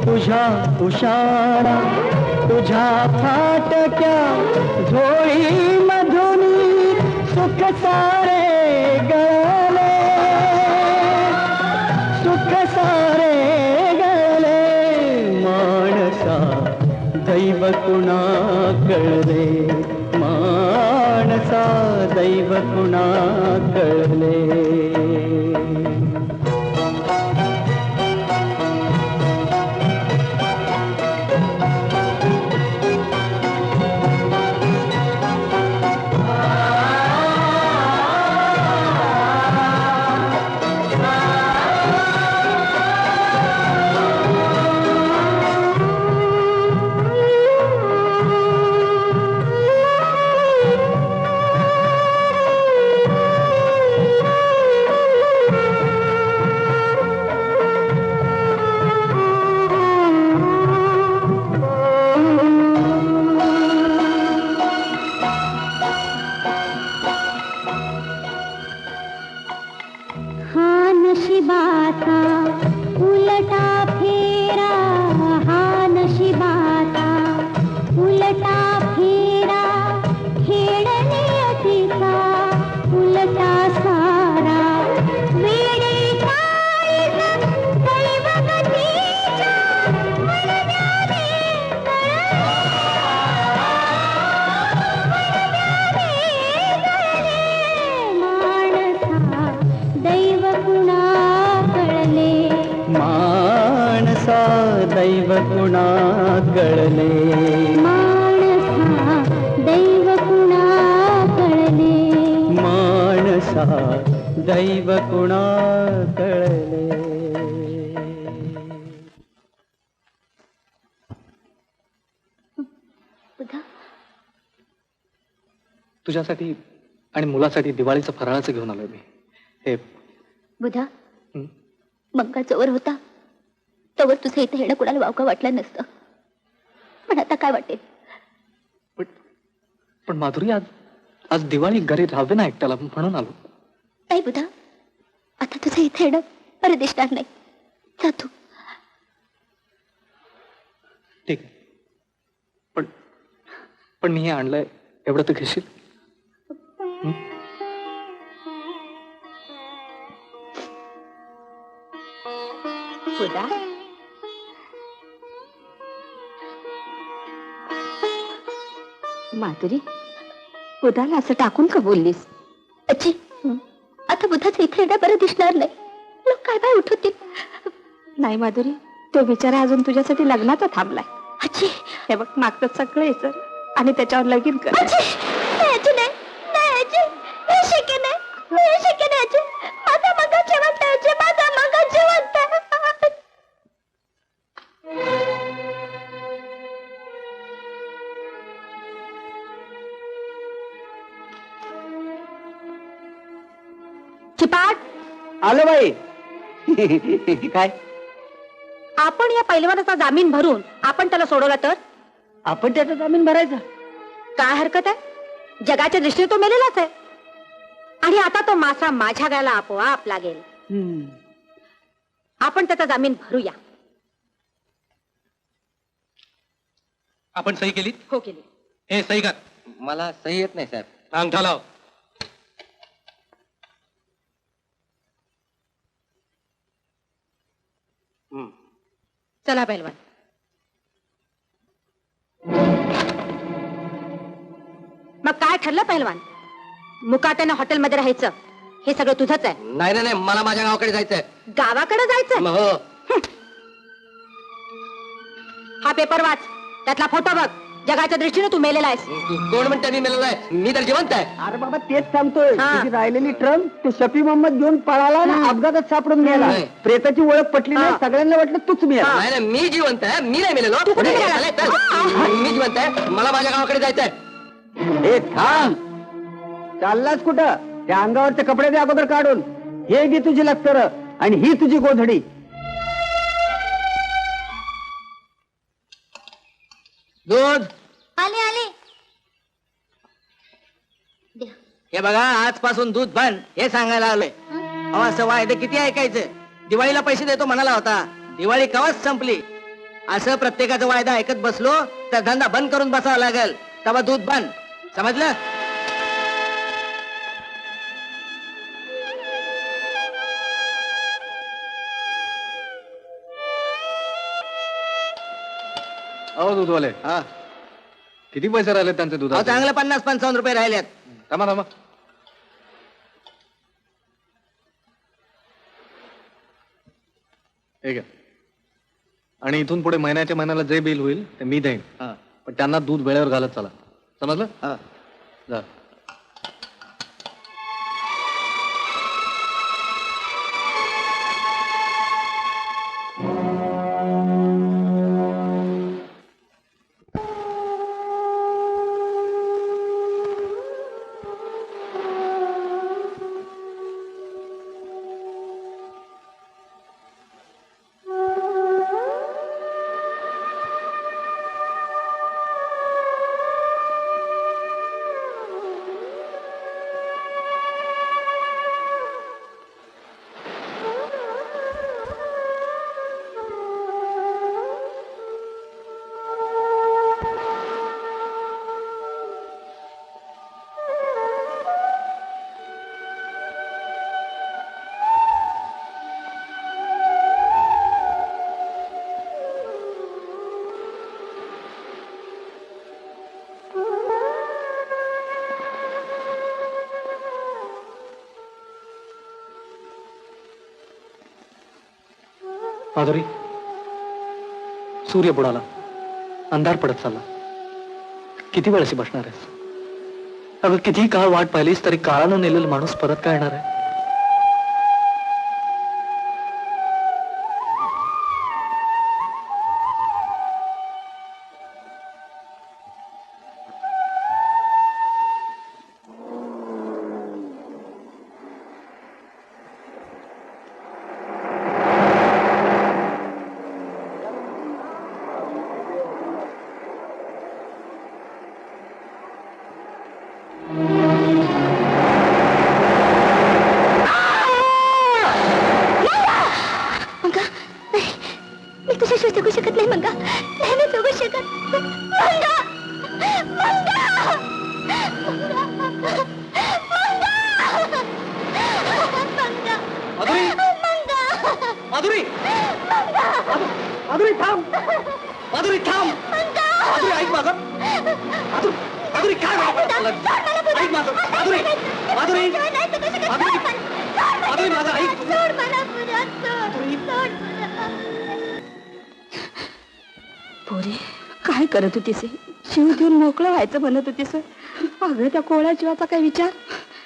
तुझ्या उशारा, तुझ्या फाटक्या झोळी मधून सुख सारे गळले, सुख सारे गळले. माणसा दैव कुणा कळले, माणसा दैव कुणा कळले. दैव कुणा कळले, माणसा दैव कुणा कळले, माणसा दैव कुणा कळले. तुझ्यासाठी आणि मुलासाठी दिवाळीचं फराळाचं घेऊन आलोय मी. हे बुधा, हं? मंगा जवळ होता तवर तुझं इथे येणं कुणाला वावका वाटलं नसतं, पण आता काय वाटेल? पण माधुरी, आज दिवाळी घरी राहावे ना एकट्याला, म्हणून आलो. नाही बुधा, आता तुझं इथे येणं बरं दिसणार नाही. जा तू. ठीक आहे, पण मी हे आणलंय, एवढं तू घेशील? बुधा, माधुरी, बुधाला असं टाकून का बोललीस? अच्छी, आता बुधाचं इथे येणं बरं दिसणार नाही. लोक काय काय उठवतील. नाही माधुरी, तो बिचारा अजून तुझ्यासाठी लग्नाचा थांबलाय. अच्छी, हे बघ, मागचं सगळं यायचं आणि त्याच्यावर लगीन कर. माझा मगा जेवण माझा मगा जेवण. चिपाट, आलो बाई. काय आपण या पैलवानाचा जामीन भरून आपण त्याला सोडवला तर आपण त्याचा जामीन भरायचा? काय हरकत आहे? जगाच्या दृष्टीने तो मेलेलाच आहे आणि आता तो मासा माझ्या गायला आपोआप लागेल. आपण त्याचा जामीन भरूया. आपण सही केली? हो केली. हे सही कर. मला सही येत नाही साहेब. अंगठा लाव. चला पैलवान. मग काय ठरलं पैलवान? मुकाट्यानं हॉटेलमध्ये राहायचं हे सगळं तुझंच आहे? नाही नाही, मला माझ्या गावाकडे जायचंय. गावाकडे जायचं? हो. हा पेपर वाच, त्यातला फोटो बघ. जगाच्या दृष्टीने तू मेलेला आहेस. कोण म्हणते मी मेलेला आहे? मी तर जिवंत आहे. अरे बाबा, तेच सांगतोय. हा. तुझी राहिलेली ट्रम ते शफी मोहम्मद घेऊन पळाला ना, अपघातात सापडून गेला. नाही. प्रेताची ओळख पटली नाही, हा. सगळ्यांना वाटलं तूच मेला. नाही नाही, मी जिवंत आहे. मी नाही मेलेलो. तू कुठे गेला? चल, चल. मी जिवंत आहे. मला माझ्या गावाकडे जायचंय. हे थांब, चाललास कुठं? त्या अंगावरचे कपडे दे अगोदर काढून. हे घे तुझी लक्तर आणि ही तुझी गोधडी. दूध आले आले. हे बघा, आजपासून दूध बंद हे सांगायला आलोय. अहो, असं वायदे किती ऐकायचं? दिवाळीला पैसे देतो म्हणाला होता. दिवाळी कवाच संपली. असं प्रत्येकाचा वायदा ऐकत बसलो तर धंदा बंद करून बसावा लागेल. तेव्हा दूध बंद. समजलं? अहो दूधवाले, हा. किती पैसे राहिले त्यांचे दूध? अहो, चांगले 50-55 रुपये राहिलेत. थांबा थांबा. हे घ्या. आणि इथून पुढे महिन्याच्या महिन्याला जे बिल होईल ते मी देईन. हा. पण त्यांना दूध वेळेवर घालत चला. समजलं? हा. जा. माधुरी, सूर्य बुडाला, अंधार पडत चालला. किती वेळ अशी बसणार आहेस? अगं किती काळ वाट पाहिलीस तरी काळानं नेलेला माणूस परत काय येणार आहे? मी तुझ्याशिवाय जगू शकत नाही मंगा. नाही मी जगू शकत. मंगा, मंगा, माधुरी, माधुरी थांब. माधुरी थांब. माधुरी ऐक माझं. माधुरी काय ऐक माझं. माधुरी, माधुरी, माधुरी, माधुरी माझं ऐक. पोरी काय करत होतीस? शिव देऊन मोकळं व्हायचं म्हणत होतीस. अगं त्या कोळ्या जीवाचा काय विचार?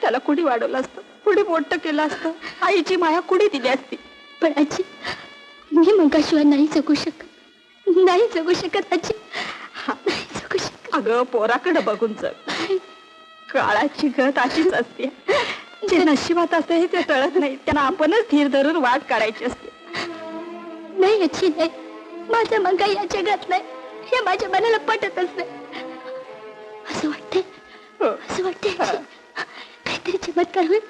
त्याला कुणी वाढवलं असतं, कुणी मोठं केलं असतं, आईची माया कुणी दिली असती. पण आजी, मी मंगाशिवाय नाही जगू शकत. नाही जगू शकत आजी. नाही जगू शकत. अगं पोराकडे बघून जग. काळाची गत अशीच असते. जे नशिबात असते हे ते टळत नाही. त्यांना आपणच धीर धरून वाट काढायची असते. नाही आजी, नाही. माझा मंगा या जगात नाही हे माझ्या मनाला पटतच नाही. असं वाटते, असं वाटते काहीतरी चमत्कार होईल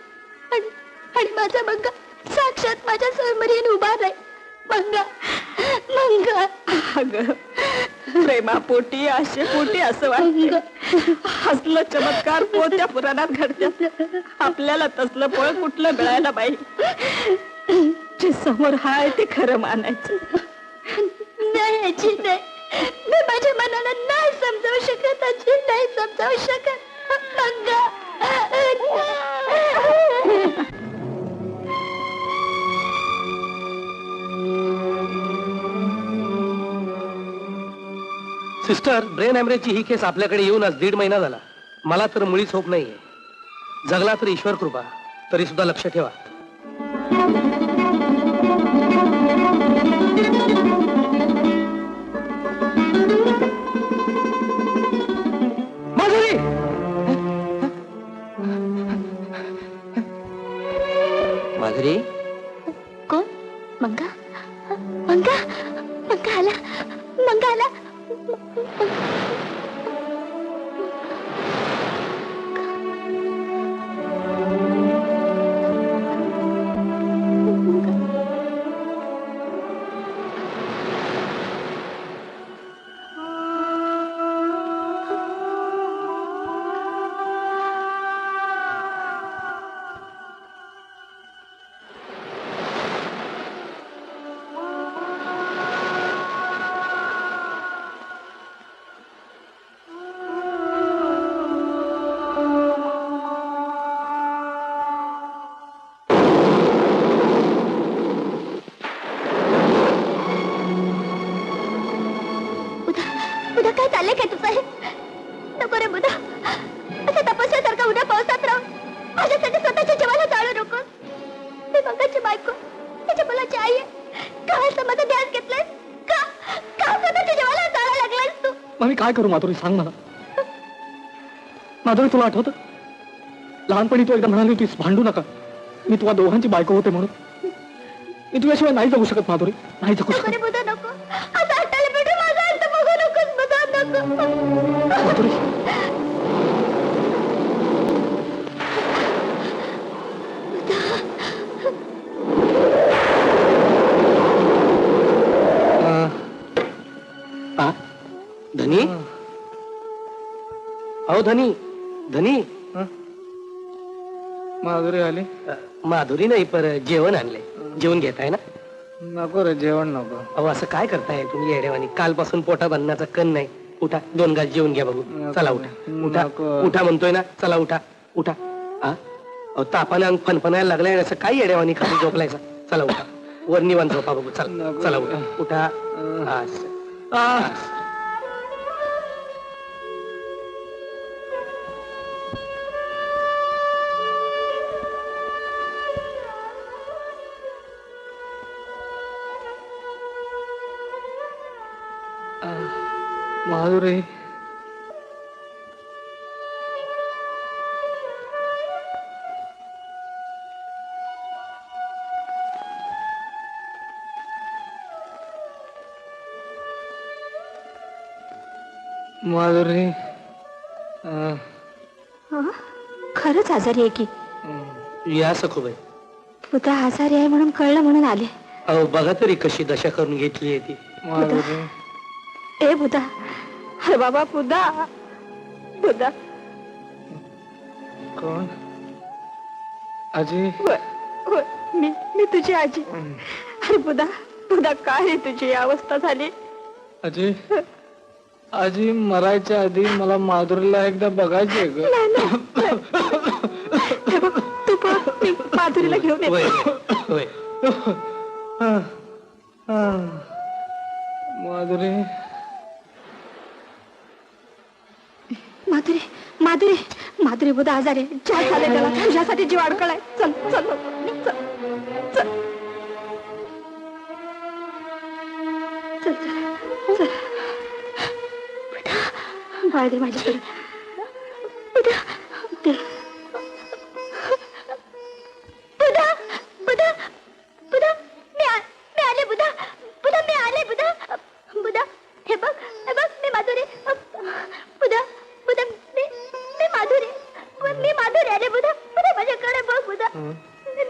आणि माझा मंगा साक्षात माझ्या समोर येऊन उभा राहील. मंगा, मंगा. अगं प्रेमापोटी आशेपोटी असं वाटतं. हसलं चमत्कार कोणत्या पुराणात घडतात? आपल्याला तसलं फळ कुठलं मिळायला पाहिजे? जे समोर हाय ते खरं मानायचं. नाही आजी, नाही. मी माझ्या मनाला नाही समजावू शकत आजी. नाही समजावू शकत. मंगा, सिस्टर, ब्रेन हॅमरेजची ही केस आपल्याकडे येऊन आज 1.5 महिना झाला. मला तर मुळीच होप नाहीये. जगला तर ईश्वर कृपा. तरी सुद्धा लक्ष ठेवा. माधुरी, माधुरी, कोण? मंगा, मंगा, मंगा आला, मंगा आला. काय चाललंय काय तुझं हे? नको रे बुधा, असं तपस्यासारखं उद्या पावसात राहून माझ्यासाठी स्वतःच्या जीवाला जाळू नकोस. मी मंगाची बायको, त्याच्या मुलाची आई आहे. का असं माझं ध्यान घेतलंय? का स्वतःच्या जीवाला जाळा लागलायस तू? मग मी काय करू माधुरी, सांग मला. माधुरी, तुला आठवतं लहानपणी तू एकदा म्हणाली होतीस भांडू नका, मी तुला दोघांची बायको होते म्हणून. मी तुझ्याशिवाय नाही जगू शकत माधुरी, नाही जगू नको रे शकत बुधा, नको. असं हट्टाला पेटून माझा अंत बघू नकोस बुधा, नको. माधुरी. धनी, अहो धनी, धनी. माधुरी आली? माधुरी नाही, पर जेवण आणलंय. जेवण घेताय ना? नको रे, जेवण नको. अहो असं काय करताय तुम्ही येड्यावानी? कालपासून पोटा बनण्याचा कण नाही. उठा, 2 घास जेवण घ्या बघू. चला उठा, उठा, उठा म्हणतोय ना. चला उठा, उठा. अहो तापाने अंग फनफनायला लागलाय, असं काय येड्यावानी खाली झोपलायचा? चला उठा, वर निवांत झोपा बघू. चला, चला उठा, उठा. माधुरी, माधुरी. खरंच आजारी आहे की? या सखूबाई. बुधा आजारी आहे म्हणून कळलं म्हणून आले. अहो बघा तरी कशी दशा करून घेतली आहे ती. माधुरी, ए बुधा, अरे बाबा बुधा, बुधा. कोण? आजी? होय, होय, मी तुझी आजी. अरे बुधा, बुधा, काय रे तुझी अवस्था झाली? आजी, आजी मरायच्या आधी मला माधुरीला एकदा बघायचे ग. नाही, नाही, हे बघ, तू बघ, मी माधुरीला घेऊन होय, येते. होय. माधुरी, माधुरी, माधुरी, माधुरी बुधा आजारी, काय झाले त्याला? तुझ्यासाठी जीव अडकलाय. चल चल चल चल चल चल चल. बाळ दे माझ्याकडे. बुधा, दे. बुधा, बुधा, बुधा, मी आले बुधा, बुधा, मी आले बुधा, बुधा, हे बघ, मी माधुरी. बुधा, बुधा, मी माधुरी, मी माधुरी आले बुधा, बुधा माझ्याकडे बघ बुधा,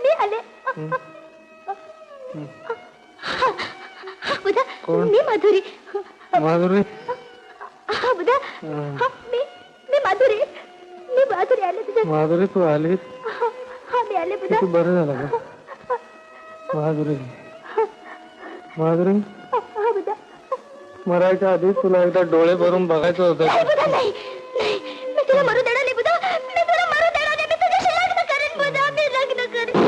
मी आले. बुधा, मी माधुरी. माधुरी. हा बुधा, हा मी माधुरी, आले तुझ्या. माधुरी, तू आलीस? हा मी आले बुधा. किती बरं झालं ग. माधुरी, माधुरी, हा बुधा. मरायच्या आधी तुला एकदा डोळे भरून बघायचं होतं. नाही बुधा, नाही, नाही, मी तुला मरू देणार नाही बुधा, मी तुला मरू देणार नाही, मी तुझ्याशी लग्न करेन बुधा, मी लग्न करेन.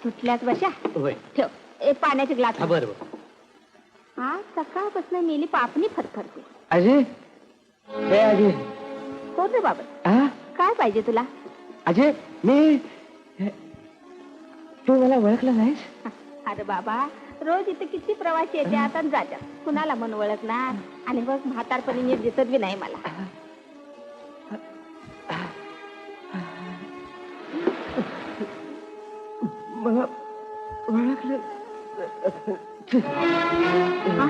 तुटल्याच बशा होय ठेव एक पाण्याचे ग्लास हा बरं बरं हा सकाळपासून मेली पापणी फरफरते अजय हे अजय कोण रे बाबा हा काय पाहिजे तुला अजय मी तू मला ओळखलं नाहीस अरे बाबा रोज इथे किती प्रवासी येते आता जातात कुणाला मन ओळखणार आणि बघ म्हातारपणी नीट दिसत बी नाही मला मला ओळखलं हा?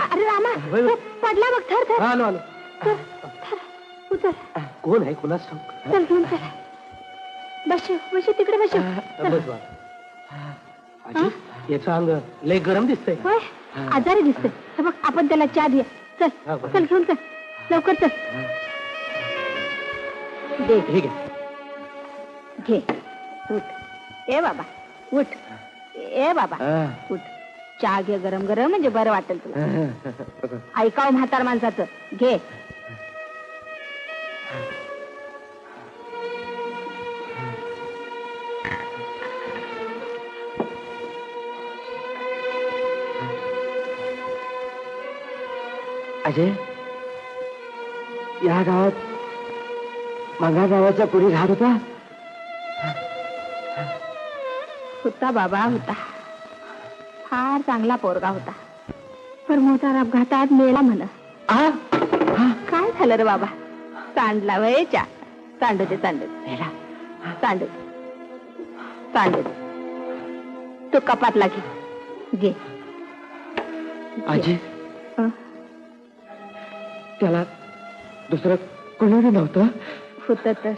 अरे रामा होय. तो पडला बघ थर थर हा आलो आलो थर, थर. उचल कोण आहे कुणाच ठाऊक चल घेऊन चल बस तिकडे बस बस बा अजय याचं अंग लय गरम दिसतंय होय आजारी दिसतोय हे बघ आपण त्याला चहा देऊया चल हा, बरं. चल घेऊन चल लवकर चल दे ठीक आहे घे उठ ए बाबा उठ ए बाबा उठ चहा घे गरम गरम म्हणजे बरं वाटेल तुला ऐकाव म्हातार माणसाचं घे अजय या गावात मंगा गावाचा पुढे घाट होता होता बाबा होता फार चांगला पोरगा होता पण मोटार अपघातात मेला म्हण काय झालं रे बाबा सांडला वयच्या सांडू दे सांडू दे सांडू दे सांडू दे तो कपातला घे अजय हं? त्याला दुसरं कोणी नव्हतं होत तर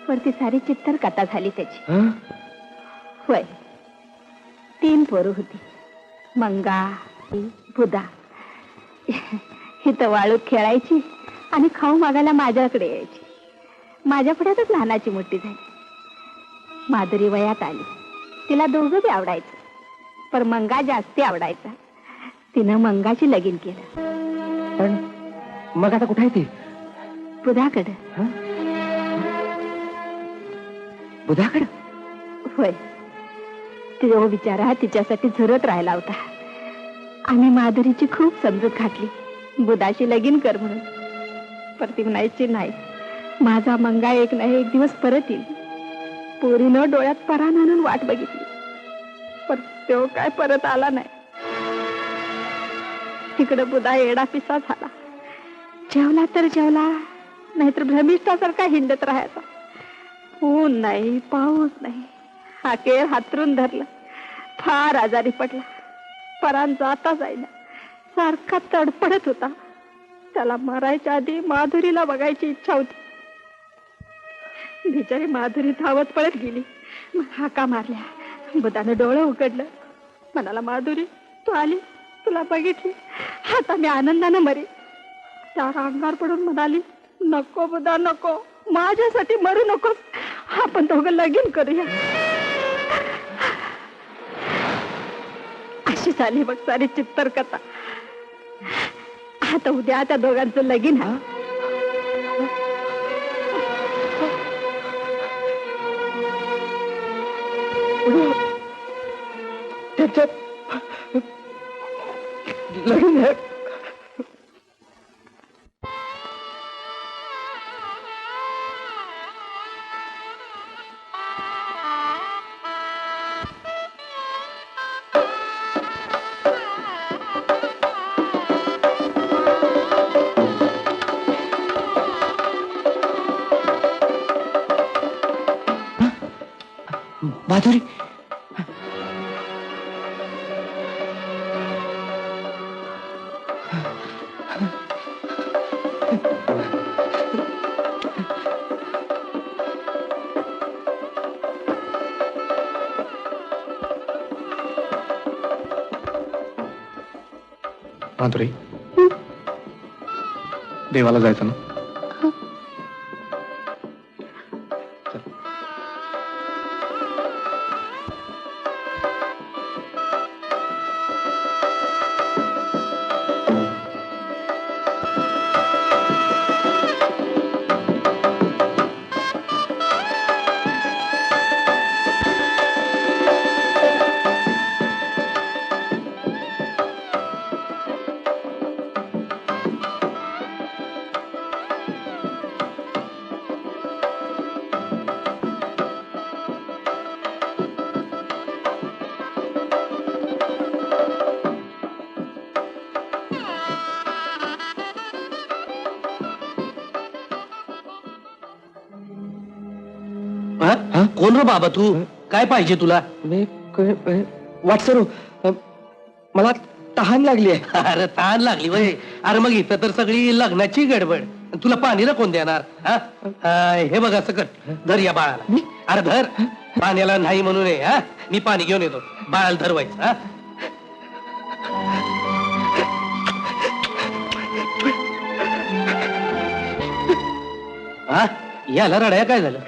पण ती सारी चित्तर कथा झाली त्याची हं? होय 3 पोरं होती मंगा बुधा इथं वाळूत खेळायची आणि खाऊ मागायला माझ्याकडे यायची माझ्या पुढ्यातच लहानाची मोठी झाली माधुरी वयात आली तिला दोघं बी आवडायचं पण मंगा जास्ती आवडायचा तिनं मंगाची लगीन केलं पण मग आता कुठे आहे ती बुधाकडं हं? बुधाकडं होय तो बिचारा तिच्यासाठी झुरत राहिला होता आम्ही माधुरीची खूप समजूत घातली बुधाशी लगीन कर म्हणून पण ती म्हणायची नाही माझा मंगा एक नाही एक दिवस परत येईल पोरीनं डोळ्यात परान आणून वाट बघितली पण तो काय परत आला नाही तिकडे बुधा येडा पिसा झाला जेवला तर जेवला नाहीतर भ्रमिष्ठासारखा हिंडत राहायचा ऊन नाही पाऊस नाही हाकेर हातरून धरलं फार आजारी पडला परान जाता जाईना सारखा तडपडत होता त्याला मरायच्या आधी माधुरीला बघायची इच्छा होती बिचारी माधुरी धावत पळत गेली हाका मारल्या बुधानं डोळं उघडलं म्हणाला माधुरी तू आली तुला बघितली आता मी आनंदानं मरी त्यावर अंगावर पडून म्हणाली नको बुधा नको माझ्यासाठी मरू नकोस आपण दोघं लगीन करूया अशी झाली बघ सारी चित्तर कथा आता उद्या त्या दोघांचं लगीन आहे त्याच्यात लगीन आहे माधुरी माधुरी देवाला जायचं ना चल. हा? कोण रे बाबा तू? काय पाहिजे तुला? मी वाटसरू मला तहान लागली आहे. अरे ताण लागली वय. अरे मग इथं तर सगळी लग्नाची गडबड. तुला पाणीला कोण देणार? हा? हे बघ असं कर, धर या बाळाला. अरे धर, पाण्याला नाही म्हणू नये. हा, मी पाणी घेऊन येतो. बाळाला धरवायचं. हा, हा? याला रडाया काय झालं?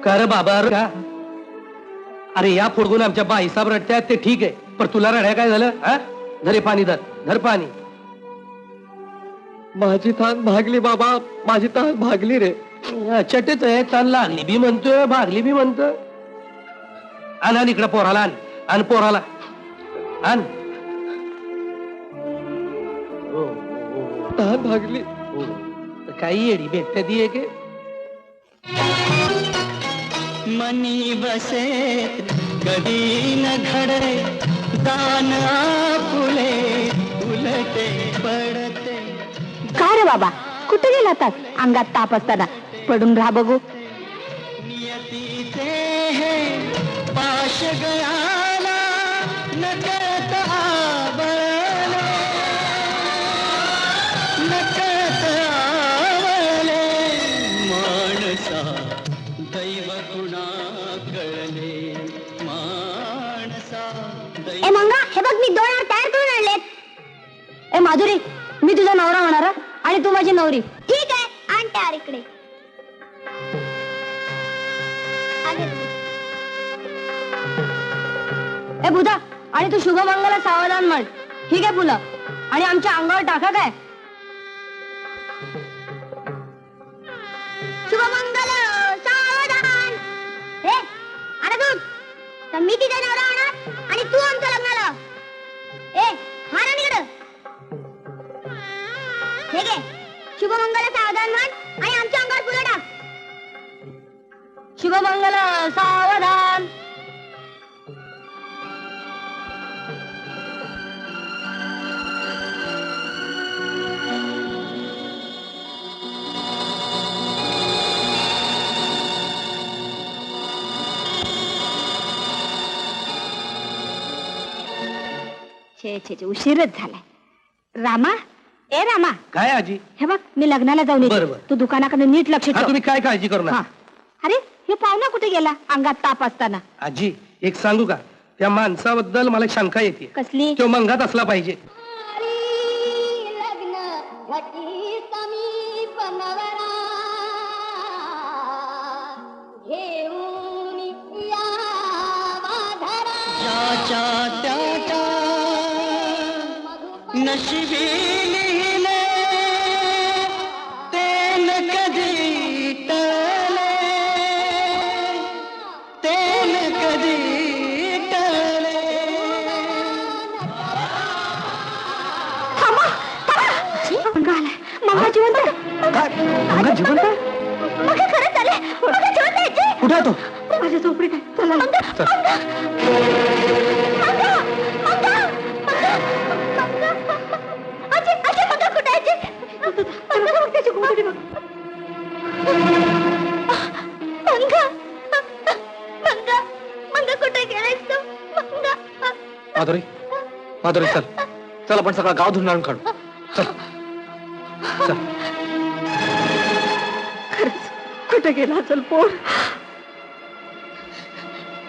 का रे बाबा? अरे का? अरे या फोडगून आमच्या बाईसाब रडत्यात ते ठीक आहे, पण तुला रडाया काय झालं? हा, धरे पाणी, धर पाणी. माझी तान भागली बाबा, माझी तान भागली रे. चटेच आहे. ताण लागली बी म्हणतोय, भागली बी म्हणतोय. आण इकडं पोराला, आण पोराला आण. तान भागली. काही येडी भेटते ती एक. मनी बसेत कधी न घडे दान फुले उलटे पडते. काय रे बाबा, कुठे गेला होतास? अंगात ताप असताना पडून राहा बघू. नियतीचे हे पाश गयाला नकळत आवळले, नकळत आवळले. माणसा दैव गुणा कळले, माणसा ए मंगा, हे बघ मी 2 हार तयार करून आणलेत. ए माधुरी, मी तुझा नवरा होणार हं? आणि तू माझी नवरी. ठीक आहे, आण तयार इकडे. ए बुधा, आणि तू शुभमंगला सावधान म्हण. ठीक आहे फुलं, आणि आमच्या अंगावर टाका काय. शुभमंगल सावधान. हे अरे तू तर मी तिचा नवरा होणार आणि तू आमच्या लग्नाला. ए हा ना इकडं. हे घे, शुभमंगल सावधान म्हण आणि आमच्या अंगावर फुलं टाक. शुभमंगल सावधान. छे उशीरच झालाय. रामा, ए रामा, काय आजी? हे बघ मी लग्नाला जाऊन येते. बरं. तू दुकानाकडे नीट लक्ष हा, ठेव. तुम्ही काय काळजी करू हा. नका. अरे हे पाहुणा कुठे गेला अंगात ताप असताना? आजी एक सांगू का, त्या माणसाबद्दल मला शंका येते. कसली? तो मंगात असला पाहिजे. लग्न घटी समीप नवरा घेऊन यावा धरा. ज्याच्या त्याच्या नशिबी लिहिले ते न कधी टळले, ते न कधी टळले. मंगा आलाय. मंगा जिवंत आहे. मंगा जिवंत आहे? मंगा खरंच आले. मंगा जिवंत आहे जी. कुठे आहे तो? माझ्या झोपडीत आहे. चला मंगा. माधुरी, माधुरी चल चल, आपण सगळं गाव धुवून आणून काढू. चल चल. खरंच कुठे गेला असेल पोर?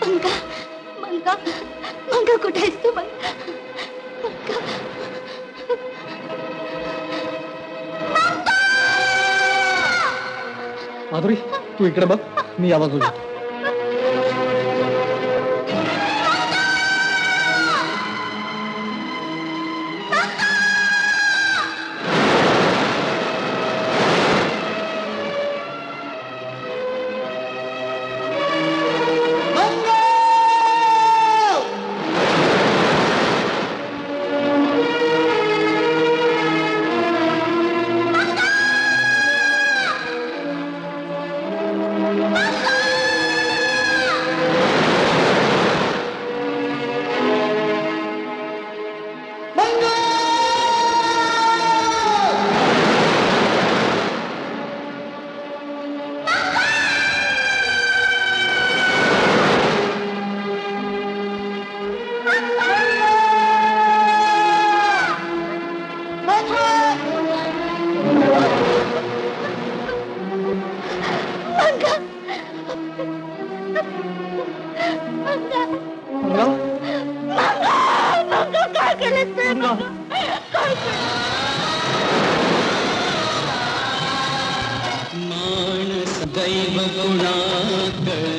मंगा मंगा मंगा कुठे आहेस तू? मंगा माधुरी तू इकडे बघ, मी आवाज होतो. झालंच नाही बाबा. काय माणस दैव गुणाकर